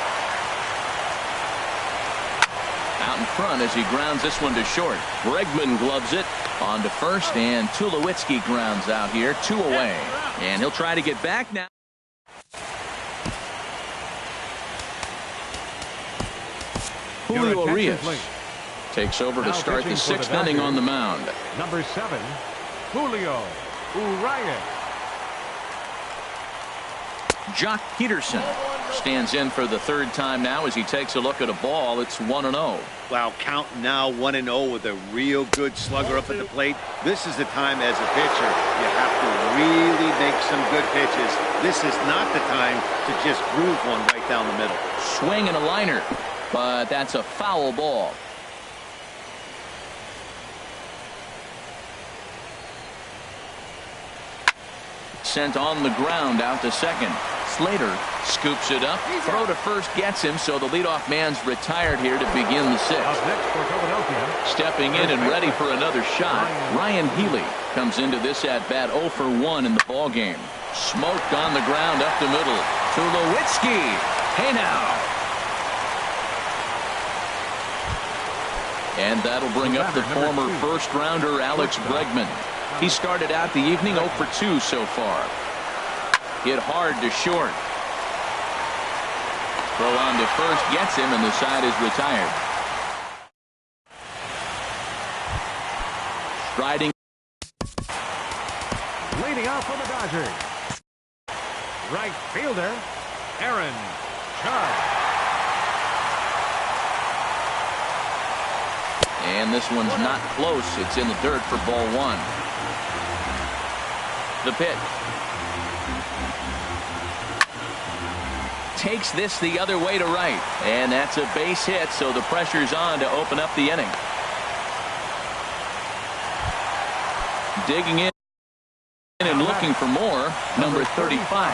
Out in front as he grounds this one to short. Bregman gloves it on to first, and Tulowitzki grounds out here. 2 away. And he'll try to get back now. Julio Urias takes over to start the 6th inning on the mound. Number 7, Julio Urias. Jock Peterson stands in for the 3rd time now as he takes a look at a ball. It's 1-0. Wow, count now 1-0 with a real good slugger up at the plate. This is the time as a pitcher you have to really make some good pitches. This is not the time to just groove one right down the middle. Swing and a liner, but that's a foul ball. Sent on the ground out to second. Slater scoops it up. Throw to first gets him, so the leadoff man's retired here to begin the 6th. Stepping in and ready for another shot, Ryan Healy comes into this at-bat 0 for 1 in the ballgame. Smoked on the ground up the middle. Tulowitzki. Hey now. And that'll bring up the former first-rounder Alex Bregman. He started out the evening 0 for 2 so far. Hit hard to short. Throw on to first gets him, and the side is retired. Striding. Leading off for the Dodgers. Right fielder, Aaron Judge. And this one's not close. It's in the dirt for ball 1. The pitch. Takes this the other way to right. And that's a base hit, so the pressure's on to open up the inning. Digging in and looking for more, number 35.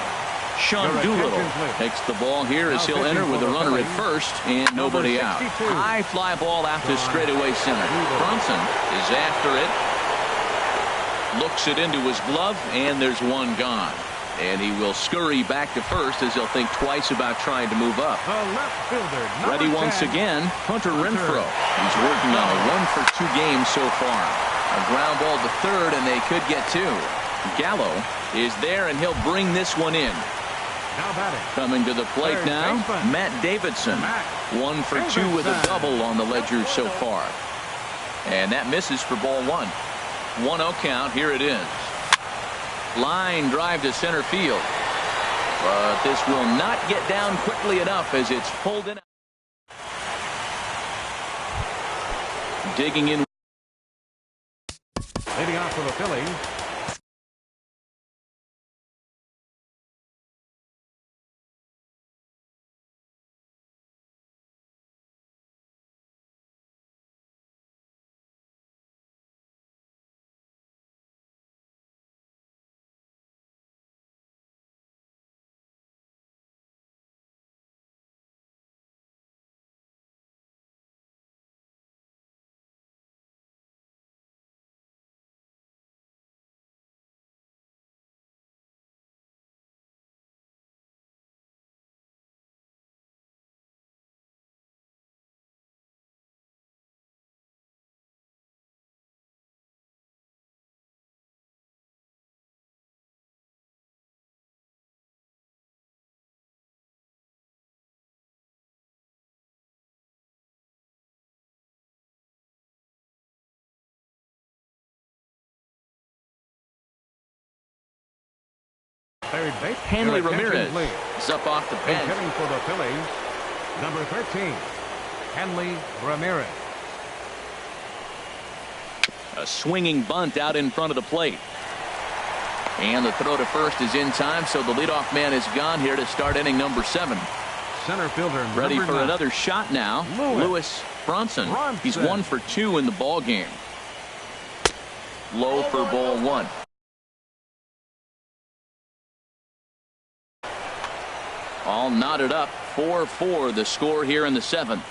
Sean Doolittle takes the ball here as he'll enter with a runner at first and nobody out. High fly ball out to straightaway center. Bronson is after it. Looks it into his glove, and there's one gone. And he will scurry back to first as he'll think twice about trying to move up. Ready once again, Hunter Renfroe. He's working on a 1 for 2 game so far. A ground ball to third, and they could get 2. Gallo is there, and he'll bring this one in. Coming to the plate now, Matt Davidson. 1 for 2 with a double on the ledger so far. And that misses for ball 1. 1-0 count. Here it is. Line drive to center field. But this will not get down quickly enough as it's pulled in. Digging in. Leading off for the Phillies, third base, Hanley Ramirez is up off the bench. Hitting for the Phillies, number 13, Hanley Ramirez. A swinging bunt out in front of the plate. And the throw to first is in time, so the leadoff man is gone here to start inning number 7. Center fielder Ready for 9. another shot now. Lewis Bronson. He's 1 for 2 in the ball game. Low for ball 1. All knotted up. 4-4 the score here in the 7th.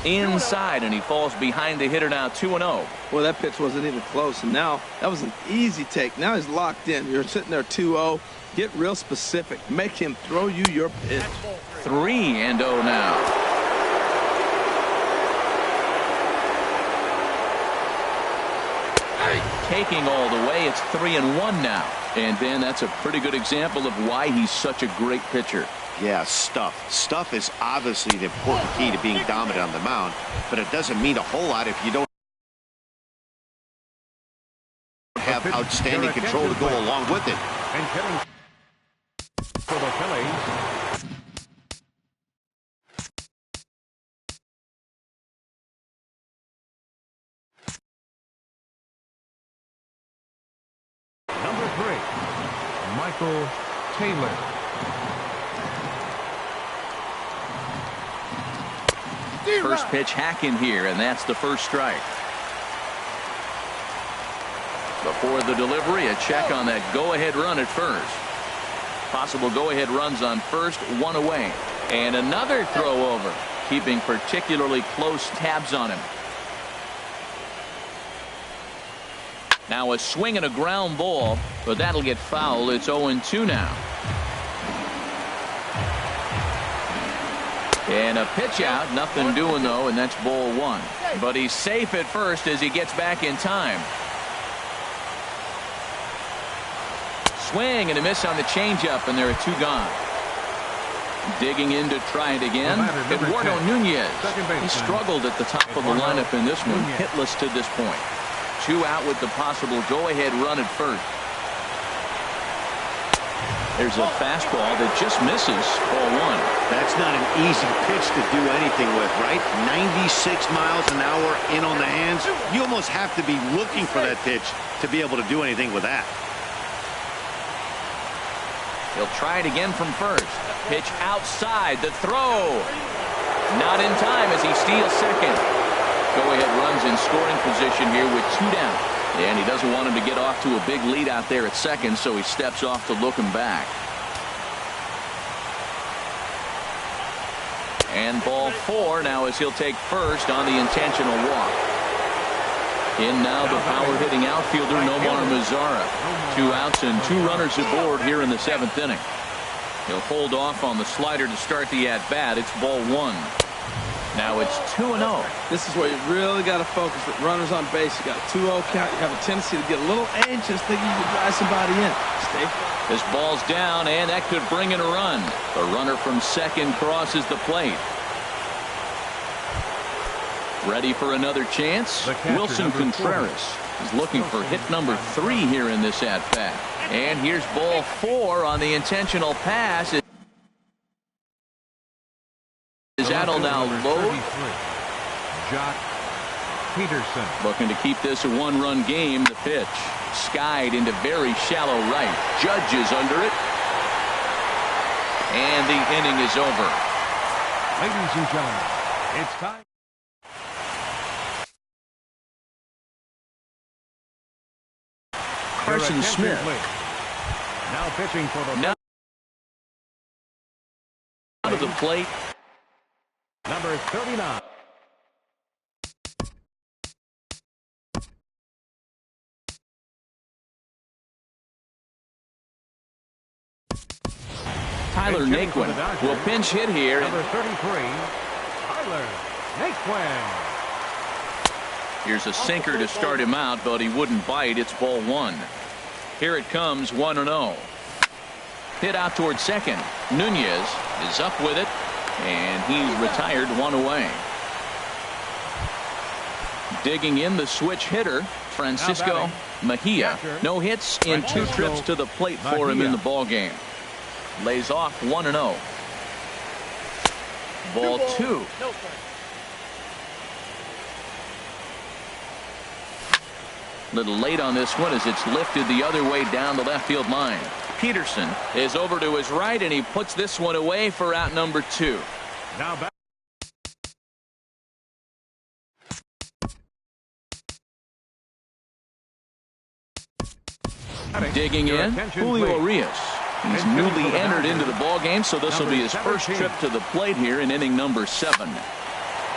Inside, and he falls behind the hitter now, 2-0. Well, that pitch wasn't even close, and now that was an easy take. Now he's locked in. You're sitting there 2-0. Get real specific. Make him throw you your pitch. 3-0 now. Taking all the way, it's 3-1 now. And then that's a pretty good example of why he's such a great pitcher. Yeah, stuff. Stuff is obviously the important key to being dominant on the mound, but it doesn't mean a whole lot if you don't have outstanding control to go along with it. And hitting for the Phillies, number 3, Michael Taylor. First pitch hacking here, and that's the first strike. Before the delivery, a check on that go-ahead run at first. Possible go-ahead runs on first, 1 away. And another throw over, keeping particularly close tabs on him. Now a swing and a ground ball, but that'll get foul. It's 0-2 now. And a pitch out, nothing doing though, and that's ball 1. But he's safe at first as he gets back in time. Swing and a miss on the changeup, and there are 2 gone. Digging in to try it again, Eduardo Nunez. He struggled at the top of the lineup in this one, hitless to this point. 2 out with the possible go-ahead run at first. There's a fastball that just misses ball 1. That's not an easy pitch to do anything with, right? 96 miles an hour in on the hands. You almost have to be looking for that pitch to be able to do anything with that. He'll try it again from first. Pitch outside, the throw. Not in time as he steals second. Go-ahead runs in scoring position here with 2 down. And he doesn't want him to get off to a big lead out there at second, so he steps off to look him back. And ball 4 now as he'll take first on the intentional walk. In now the power-hitting outfielder Nomar Mazara. 2 outs and 2 runners aboard here in the 7th inning. He'll hold off on the slider to start the at-bat. It's ball 1. Now it's 2-0. This is where you really got to focus with runners on base. You got a 2-0 count. You have a tendency to get a little anxious thinking you can drive somebody in. Stay. This ball's down, and that could bring in a run. The runner from second crosses the plate. Ready for another chance? Wilson Contreras is looking for hit number 3 here in this at-bat. And here's ball 4 on the intentional pass. Is Adel now low? Peterson. Looking to keep this a one-run game. The pitch skied into very shallow right. Judge is under it. And the inning is over. Ladies and gentlemen, it's time. Carson Smith. Now pitching for the now to the plate. Number 39. Tyler Naquin will pinch hit here. Number 33, Tyler Naquin. Here's a sinker to start him out, but he wouldn't bite. It's ball one. Here it comes, 1-0. Hit out towards second. Nunez is up with it, and he's retired, one away. Digging in the switch hitter, Francisco Mejia. No hits in 2 trips to the plate for him in the ball game. Lays off 1-0. Ball two. Little late on this one as it's lifted the other way down the left field line. Peterson is over to his right, and he puts this one away for out number 2. Now back. Digging in, Julio Urias. He's newly entered into the ball game, so this will be his first trip to the plate here in inning number 7.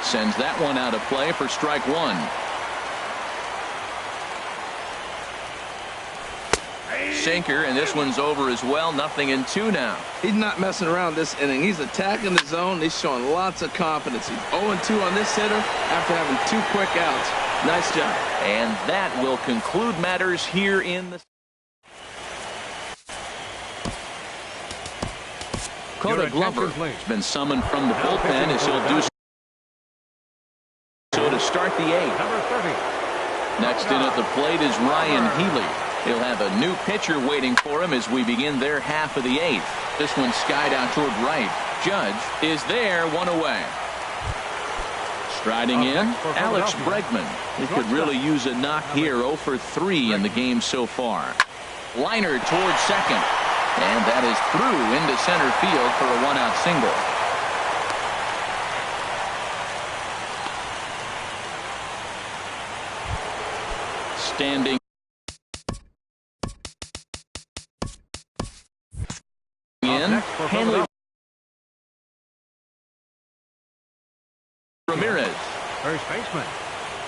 Sends that one out of play for strike 1. Sinker, and this one's over as well. 0-2 now. He's not messing around this inning. He's attacking the zone. He's showing lots of confidence. He's 0-2 on this hitter after having 2 quick outs. Nice job. And that will conclude matters here in the... Coda Glover has been summoned from the bullpen as he'll do so to start the 8th. Number 30. Next in at the plate is Ryan Healy. He'll have a new pitcher waiting for him as we begin their half of the 8th. This one skied out toward right. Judge is there, 1 away. Striding in, Alex Bregman. He could really use a knock here. 0 for 3 in the game so far. Liner towards second. And that is through into center field for a 1-out single. Standing in, Hanley Ramirez. First baseman,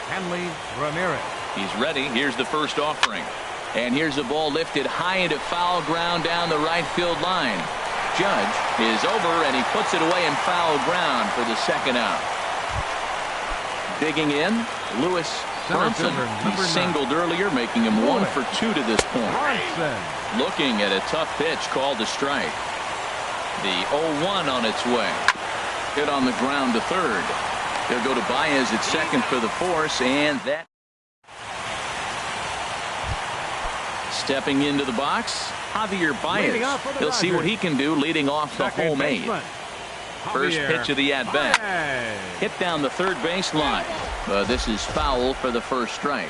Hanley Ramirez. He's ready. Here's the first offering. And here's the ball lifted high into foul ground down the right field line. Judge is over, and he puts it away in foul ground for the second out. Digging in, Lewis Bronson. He singled earlier, making him 1 for 2 to this point. Looking at a tough pitch called a strike. The 0-1 on its way. Hit on the ground to third. They'll go to Baez at second for the force, and that. Stepping into the box, Javier Baez. He'll see what he can do leading off the home 8th. First pitch of the at-bat. Hit down the third base line. This is foul for the first strike.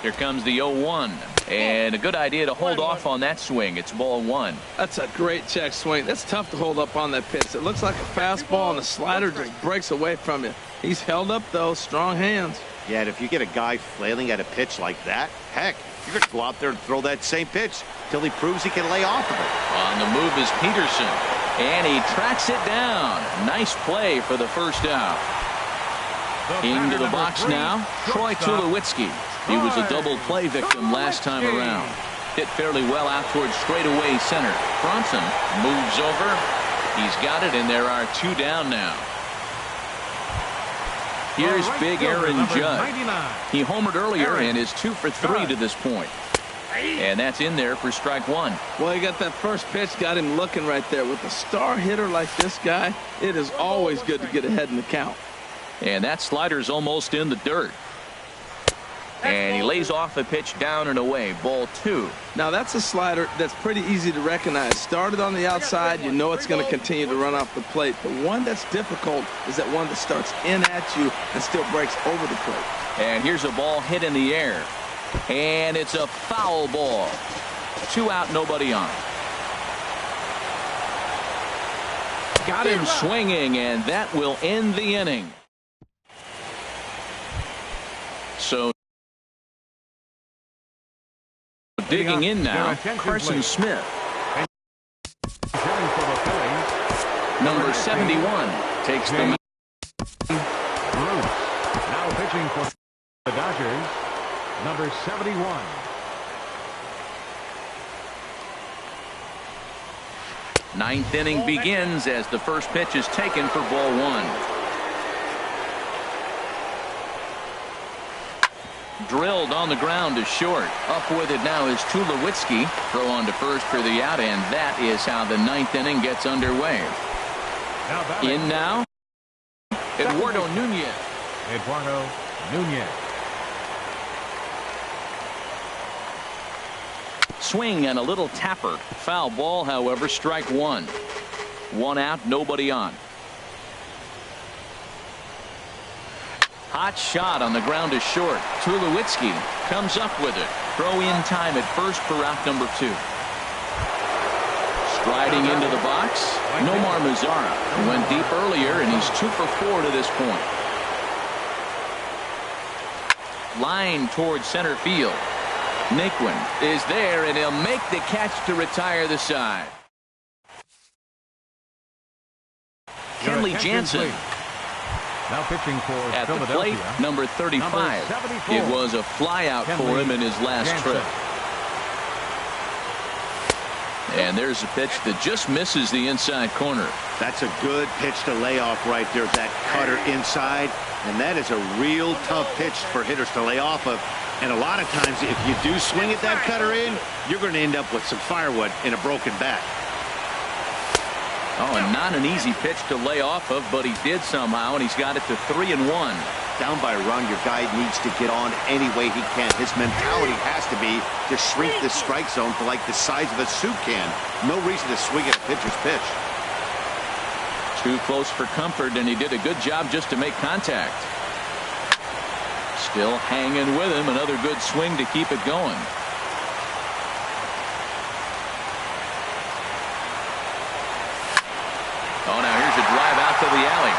Here comes the 0-1. And a good idea to hold off on that swing. It's ball 1. That's a great check swing. That's tough to hold up on that pitch. It looks like a fastball, and the slider just breaks away from you. He's held up, though. Strong hands. Yeah, and if you get a guy flailing at a pitch like that, heck, you're going to go out there and throw that same pitch till he proves he can lay off of it. On the move is Peterson, and he tracks it down. Nice play for the first out. Into the box now, Troy Tulowitzki. He was a double play victim last time around. Hit fairly well out towards straightaway center. Bronson moves over. He's got it, and there are 2 down now. Here's big Aaron Judge. He homered earlier and is 2 for 3 to this point. And that's in there for strike 1. Well, he got that first pitch, got him looking right there. With a star hitter like this guy, it is always good to get ahead in the count. And that slider's almost in the dirt. And he lays off a pitch down and away. Ball 2. Now that's a slider that's pretty easy to recognize. Started on the outside, you know it's going to continue to run off the plate. The one that's difficult is that one that starts in at you and still breaks over the plate. And here's a ball hit in the air. And it's a foul ball. 2 out, nobody on. Got him swinging, and that will end the inning. So digging in now, Carson Smith. Number 71 takes the mound. Now pitching for the Dodgers, number 71. Ninth inning begins as the first pitch is taken for ball 1. Drilled on the ground to short. Up with it now is Tulowitzki. Throw on to first for the out, and that is how the ninth inning gets underway. In now, Eduardo Nunez. Eduardo Nunez. Swing and a little tapper. Foul ball, however, strike 1. 1 out, nobody on. Hot shot on the ground to short. Tulowitzki comes up with it. Throw in time at first for out number 2. Striding into the box, Nomar Mazara. He went deep earlier, and he's 2 for 4 to this point. Line towards center field. Naquin is there, and he'll make the catch to retire the side. Kenley Jansen. Now pitching for at the plate, number 35. It was a flyout for him in his last trip. And there's a pitch that just misses the inside corner. That's a good pitch to lay off right there, that cutter inside. And that is a real tough pitch for hitters to lay off of. And a lot of times, if you do swing at that cutter in, you're going to end up with some firewood in a broken bat. Oh, and not an easy pitch to lay off of, but he did somehow, and he's got it to 3-1. Down by a run, your guy needs to get on any way he can. His mentality has to be to shrink the strike zone to like the size of a soup can. No reason to swing at a pitcher's pitch. Too close for comfort, and he did a good job just to make contact. Still hanging with him. Another good swing to keep it going. Oh, now here's a drive out to the alley.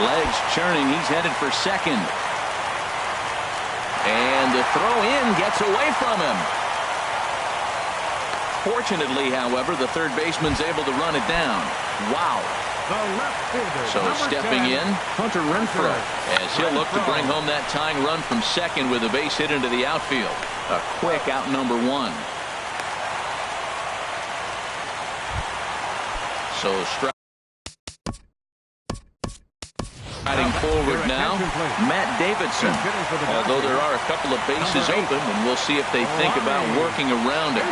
Legs churning. He's headed for second. And the throw in gets away from him. Fortunately, however, the third baseman's able to run it down. Wow. So stepping in, Hunter Renfroe, as he'll look to bring home that tying run from second with a base hit into the outfield. A quick out number 1. So striding forward now, Matt Davidson. Although there are a couple of bases open, and we'll see if they think about working around it.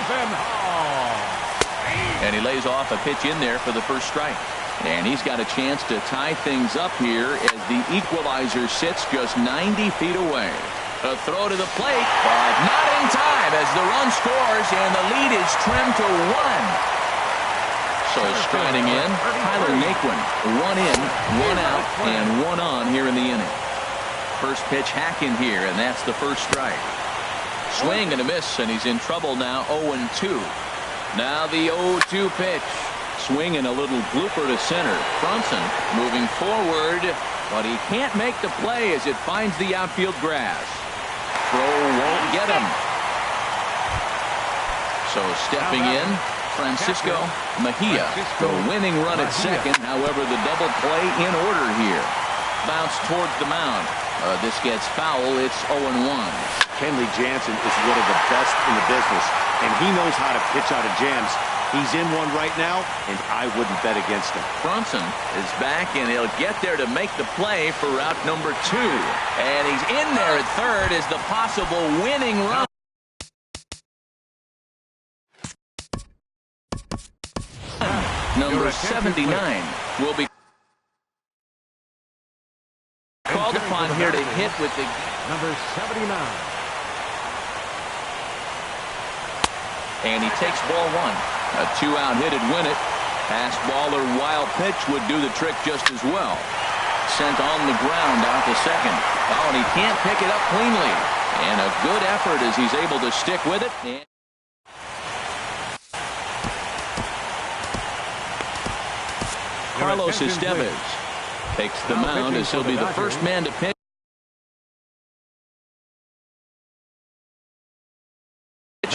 And he lays off a pitch in there for the first strike. And he's got a chance to tie things up here as the equalizer sits just 90 feet away. A throw to the plate, but not in time as the run scores, and the lead is trimmed to 1. So striding in, Tyler Naquin. 1 in, 1 out, and 1 on here in the inning. First pitch hacking here, and that's the first strike. Swing and a miss, and he's in trouble now. 0-2. Now the 0-2 pitch. Swing and a little blooper to center. Brunson moving forward, but he can't make the play as it finds the outfield grass. Throw won't get him. So stepping in, Francisco Mejia. The winning run at second. However, the double play in order here. Bounce towards the mound. This gets foul. It's 0-1. Kenley Jansen is one of the best in the business, and he knows how to pitch out of jams. He's in one right now, and I wouldn't bet against him. Brunson is back, and he'll get there to make the play for route number 2. And he's in there at third as the possible winning run. Number 79 will be called upon here to hit with the number 79. And he takes ball one. A 2-out hit would win it. Pass ball or wild pitch would do the trick just as well. Sent on the ground out to second. Oh, and he can't pick it up cleanly. And a good effort as he's able to stick with it. And Carlos Estevez takes the mound as he'll be the first man to pitch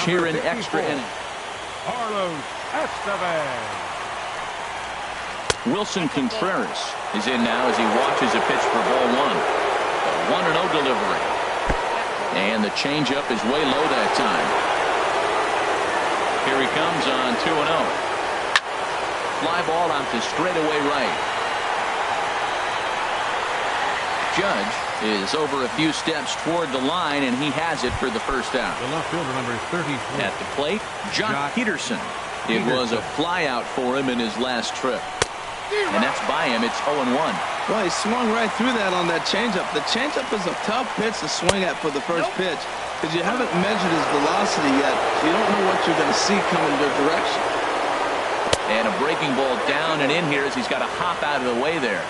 here in extra innings. Carlos Estevez. Wilson Contreras is in now as he watches a pitch for ball one. A 1-0 delivery. And the changeup is way low that time. Here he comes on 2-0. Fly ball out to straightaway right. Judge is over a few steps toward the line, and he has it for the first out. The left fielder, number 34. At the plate, Jock Peterson. It was a fly out for him in his last trip. And that's by him. It's 0-1. Well, he swung right through that on that changeup. The changeup is a tough pitch to swing at for the first pitch because you haven't measured his velocity yet. So you don't know what you're going to see coming your direction. And a breaking ball down and in here as he's got to hop out of the way there.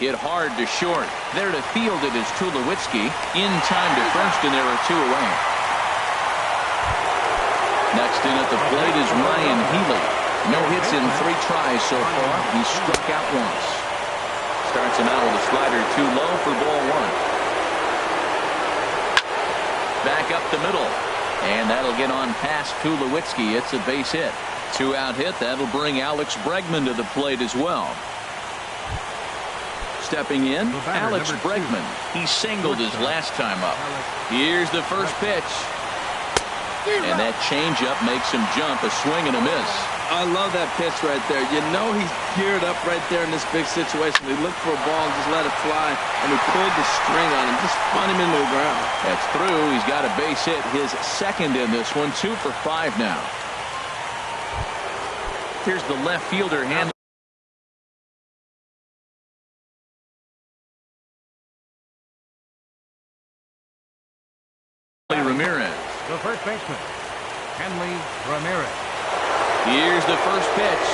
Hit hard to short. There to field it is Tulowitzki. In time to first, and there are two away. Next in at the plate is Ryan Healy. No hits in 3 tries so far. He struck out once. Starts him out with a slider too low for ball one. Back up the middle. And that'll get on past Tulowitzki. It's a base hit. 2-out hit. That'll bring Alex Bregman to the plate as well. Stepping in, Alex Bregman. He singled his last time up. Here's the first pitch. And that changeup makes him jump. A swing and a miss. I love that pitch right there. You know he's geared up right there in this big situation. He looked for a ball and just let it fly, and he pulled the string on him. Just spun him into the ground. That's through. He's got a base hit. His second in this one. 2 for 5 now. Here's the left fielder handling. Ramirez. The first baseman, Henley Ramirez. Here's the first pitch.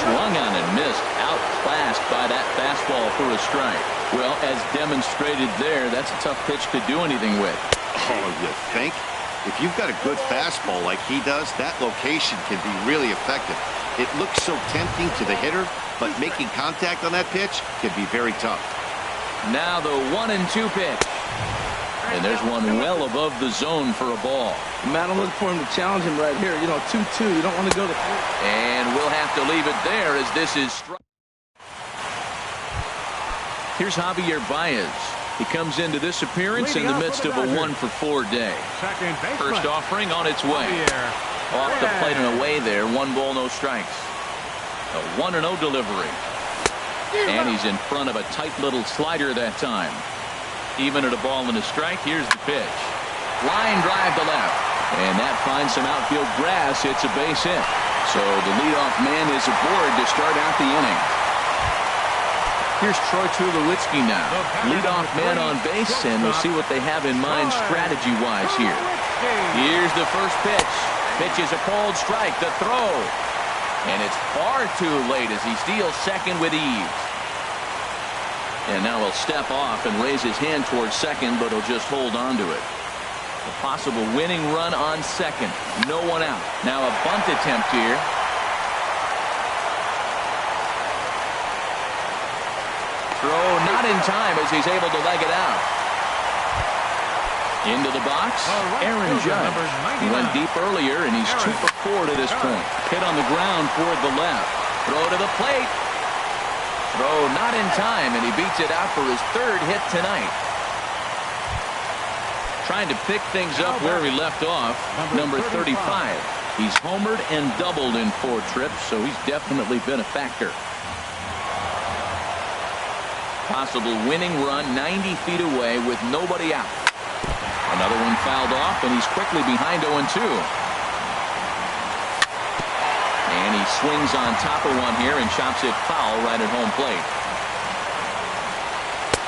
Swung on and missed. Outclassed by that fastball for a strike. Well, as demonstrated there, that's a tough pitch to do anything with. Oh, you think? If you've got a good fastball like he does, that location can be really effective. It looks so tempting to the hitter, but making contact on that pitch can be very tough. Now the 1-2 pitch. And there's one well above the zone for a ball. Matt, I'm looking for him to challenge him right here. You know, 2-2. You don't want to go to 3. And we'll have to leave it there as this is strike. Here's Javier Baez. He comes into this appearance in the midst of a 1-for-4 day. First offering on its way. Off the plate and away there. 1 ball, no strikes. A 1-0 delivery. And he's in front of a tight little slider that time. Even at a ball and a strike, here's the pitch. Line drive to left. And that finds some outfield grass. It's a base hit. So the leadoff man is aboard to start out the inning. Here's Troy Tulowitzki now. Leadoff man on base, and we'll see what they have in mind strategy-wise here. Here's the first pitch. Pitch is a cold strike. The throw. And it's far too late as he steals second with ease. And now he'll step off and raise his hand towards second, but he'll just hold on to it. A possible winning run on second. No one out. Now a bunt attempt here. Throw not in time as he's able to leg it out. Into the box, Aaron Judge. He went deep earlier, and he's 2 for 4 to this point. Hit on the ground toward the left. Throw to the plate. Throw not in time, and he beats it out for his 3rd hit tonight. Trying to pick things up where he left off, number 35. He's homered and doubled in 4 trips, so he's definitely been a factor. Possible winning run 90 feet away with nobody out. Another one fouled off, and he's quickly behind 0-2. And he swings on top of one here and chops it foul right at home plate.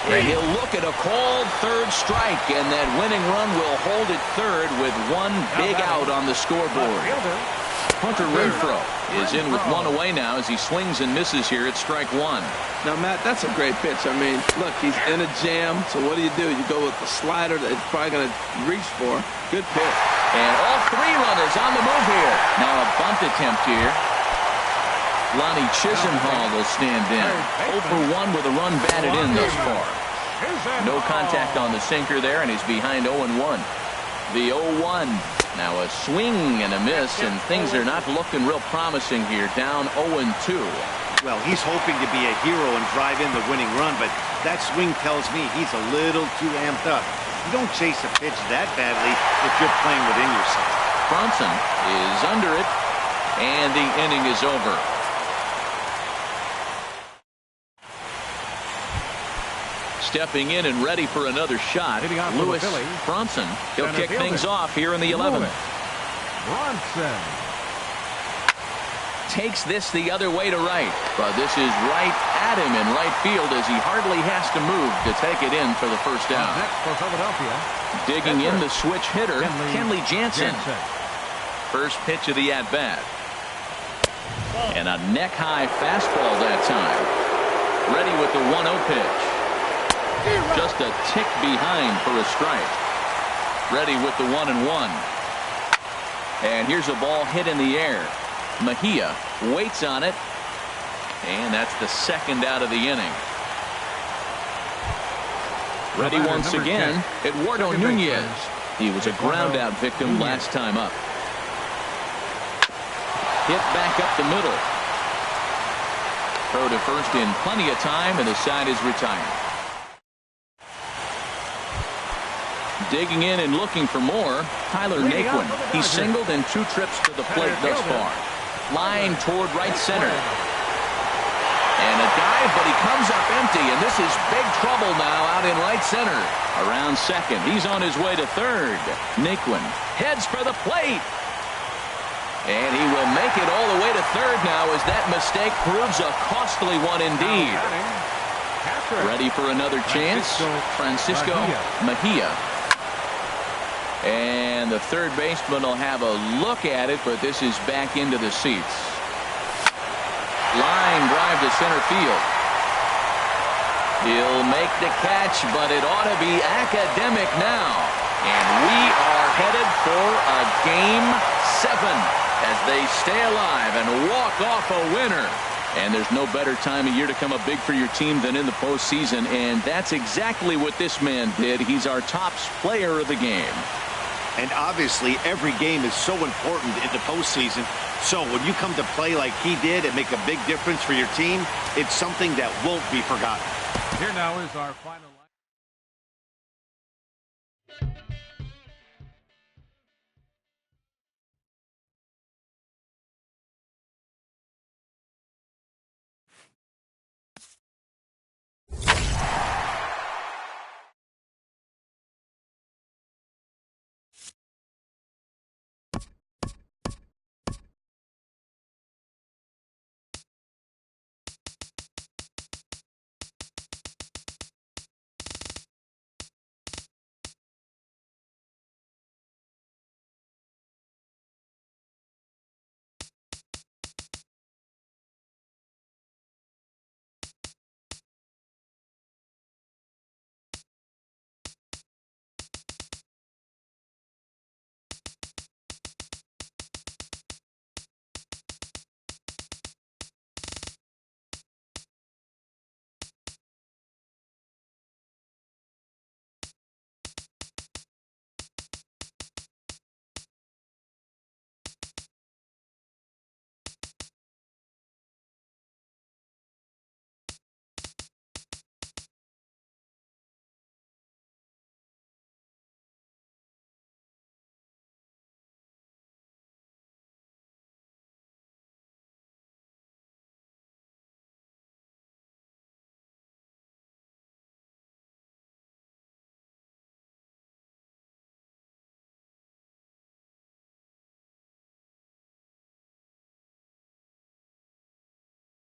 And he'll look at a called third strike, and that winning run will hold it third with one big out on the scoreboard. Hunter Renfroe is in with one away now as he swings and misses here at strike one. Now, Matt, that's a great pitch. I mean, look, he's in a jam, so what do? You go with the slider that he's probably going to reach for. Good pitch. And all three runners on the move here. Now a bunt attempt here. Lonnie Chisenhall will stand in. 0 for 1 with a run batted in thus far. No contact on the sinker there, and he's behind 0-1. The 0-1. Now a swing and a miss, and things are not looking real promising here. Down 0-2. Well, he's hoping to be a hero and drive in the winning run, but that swing tells me he's a little too amped up. You don't chase a pitch that badly if you're playing within yourself. Bronson is under it, and the inning is over. Stepping in and ready for another shot, Lewis Bronson. He'll kick things off here in the 11th. Bronson takes this the other way to right, but this is right at him in right field as he hardly has to move to take it in for the first out. Next for Philadelphia, digging in the switch hitter, Kenley Jansen. First pitch of the at-bat. And a neck-high fastball that time. Ready with the 1-0 pitch. Just a tick behind for a strike. Ready with the 1-1. And here's a ball hit in the air. Mejia waits on it, and that's the second out of the inning. Ready once again, Eduardo Nunez. He was a ground out victim last time up. Hit back up the middle. Throw to first in plenty of time, and the side is retired. Digging in and looking for more, Tyler Naquin. He's singled in 2 trips to the plate thus far. Flying toward right center. And a dive, but he comes up empty, and this is big trouble now out in right center. Around second. He's on his way to third. Naquin heads for the plate. And he will make it all the way to third now as that mistake proves a costly one indeed. Ready for another chance. Francisco Mejia. And the third baseman will have a look at it, but this is back into the seats. Line drive to center field. He'll make the catch, but it ought to be academic now. And we are headed for a Game 7 as they stay alive and walk off a winner. And there's no better time of year to come up big for your team than in the postseason, and that's exactly what this man did. He's our top player of the game. And obviously, every game is so important in the postseason. So when you come to play like he did and make a big difference for your team, it's something that won't be forgotten. Here now is our final line.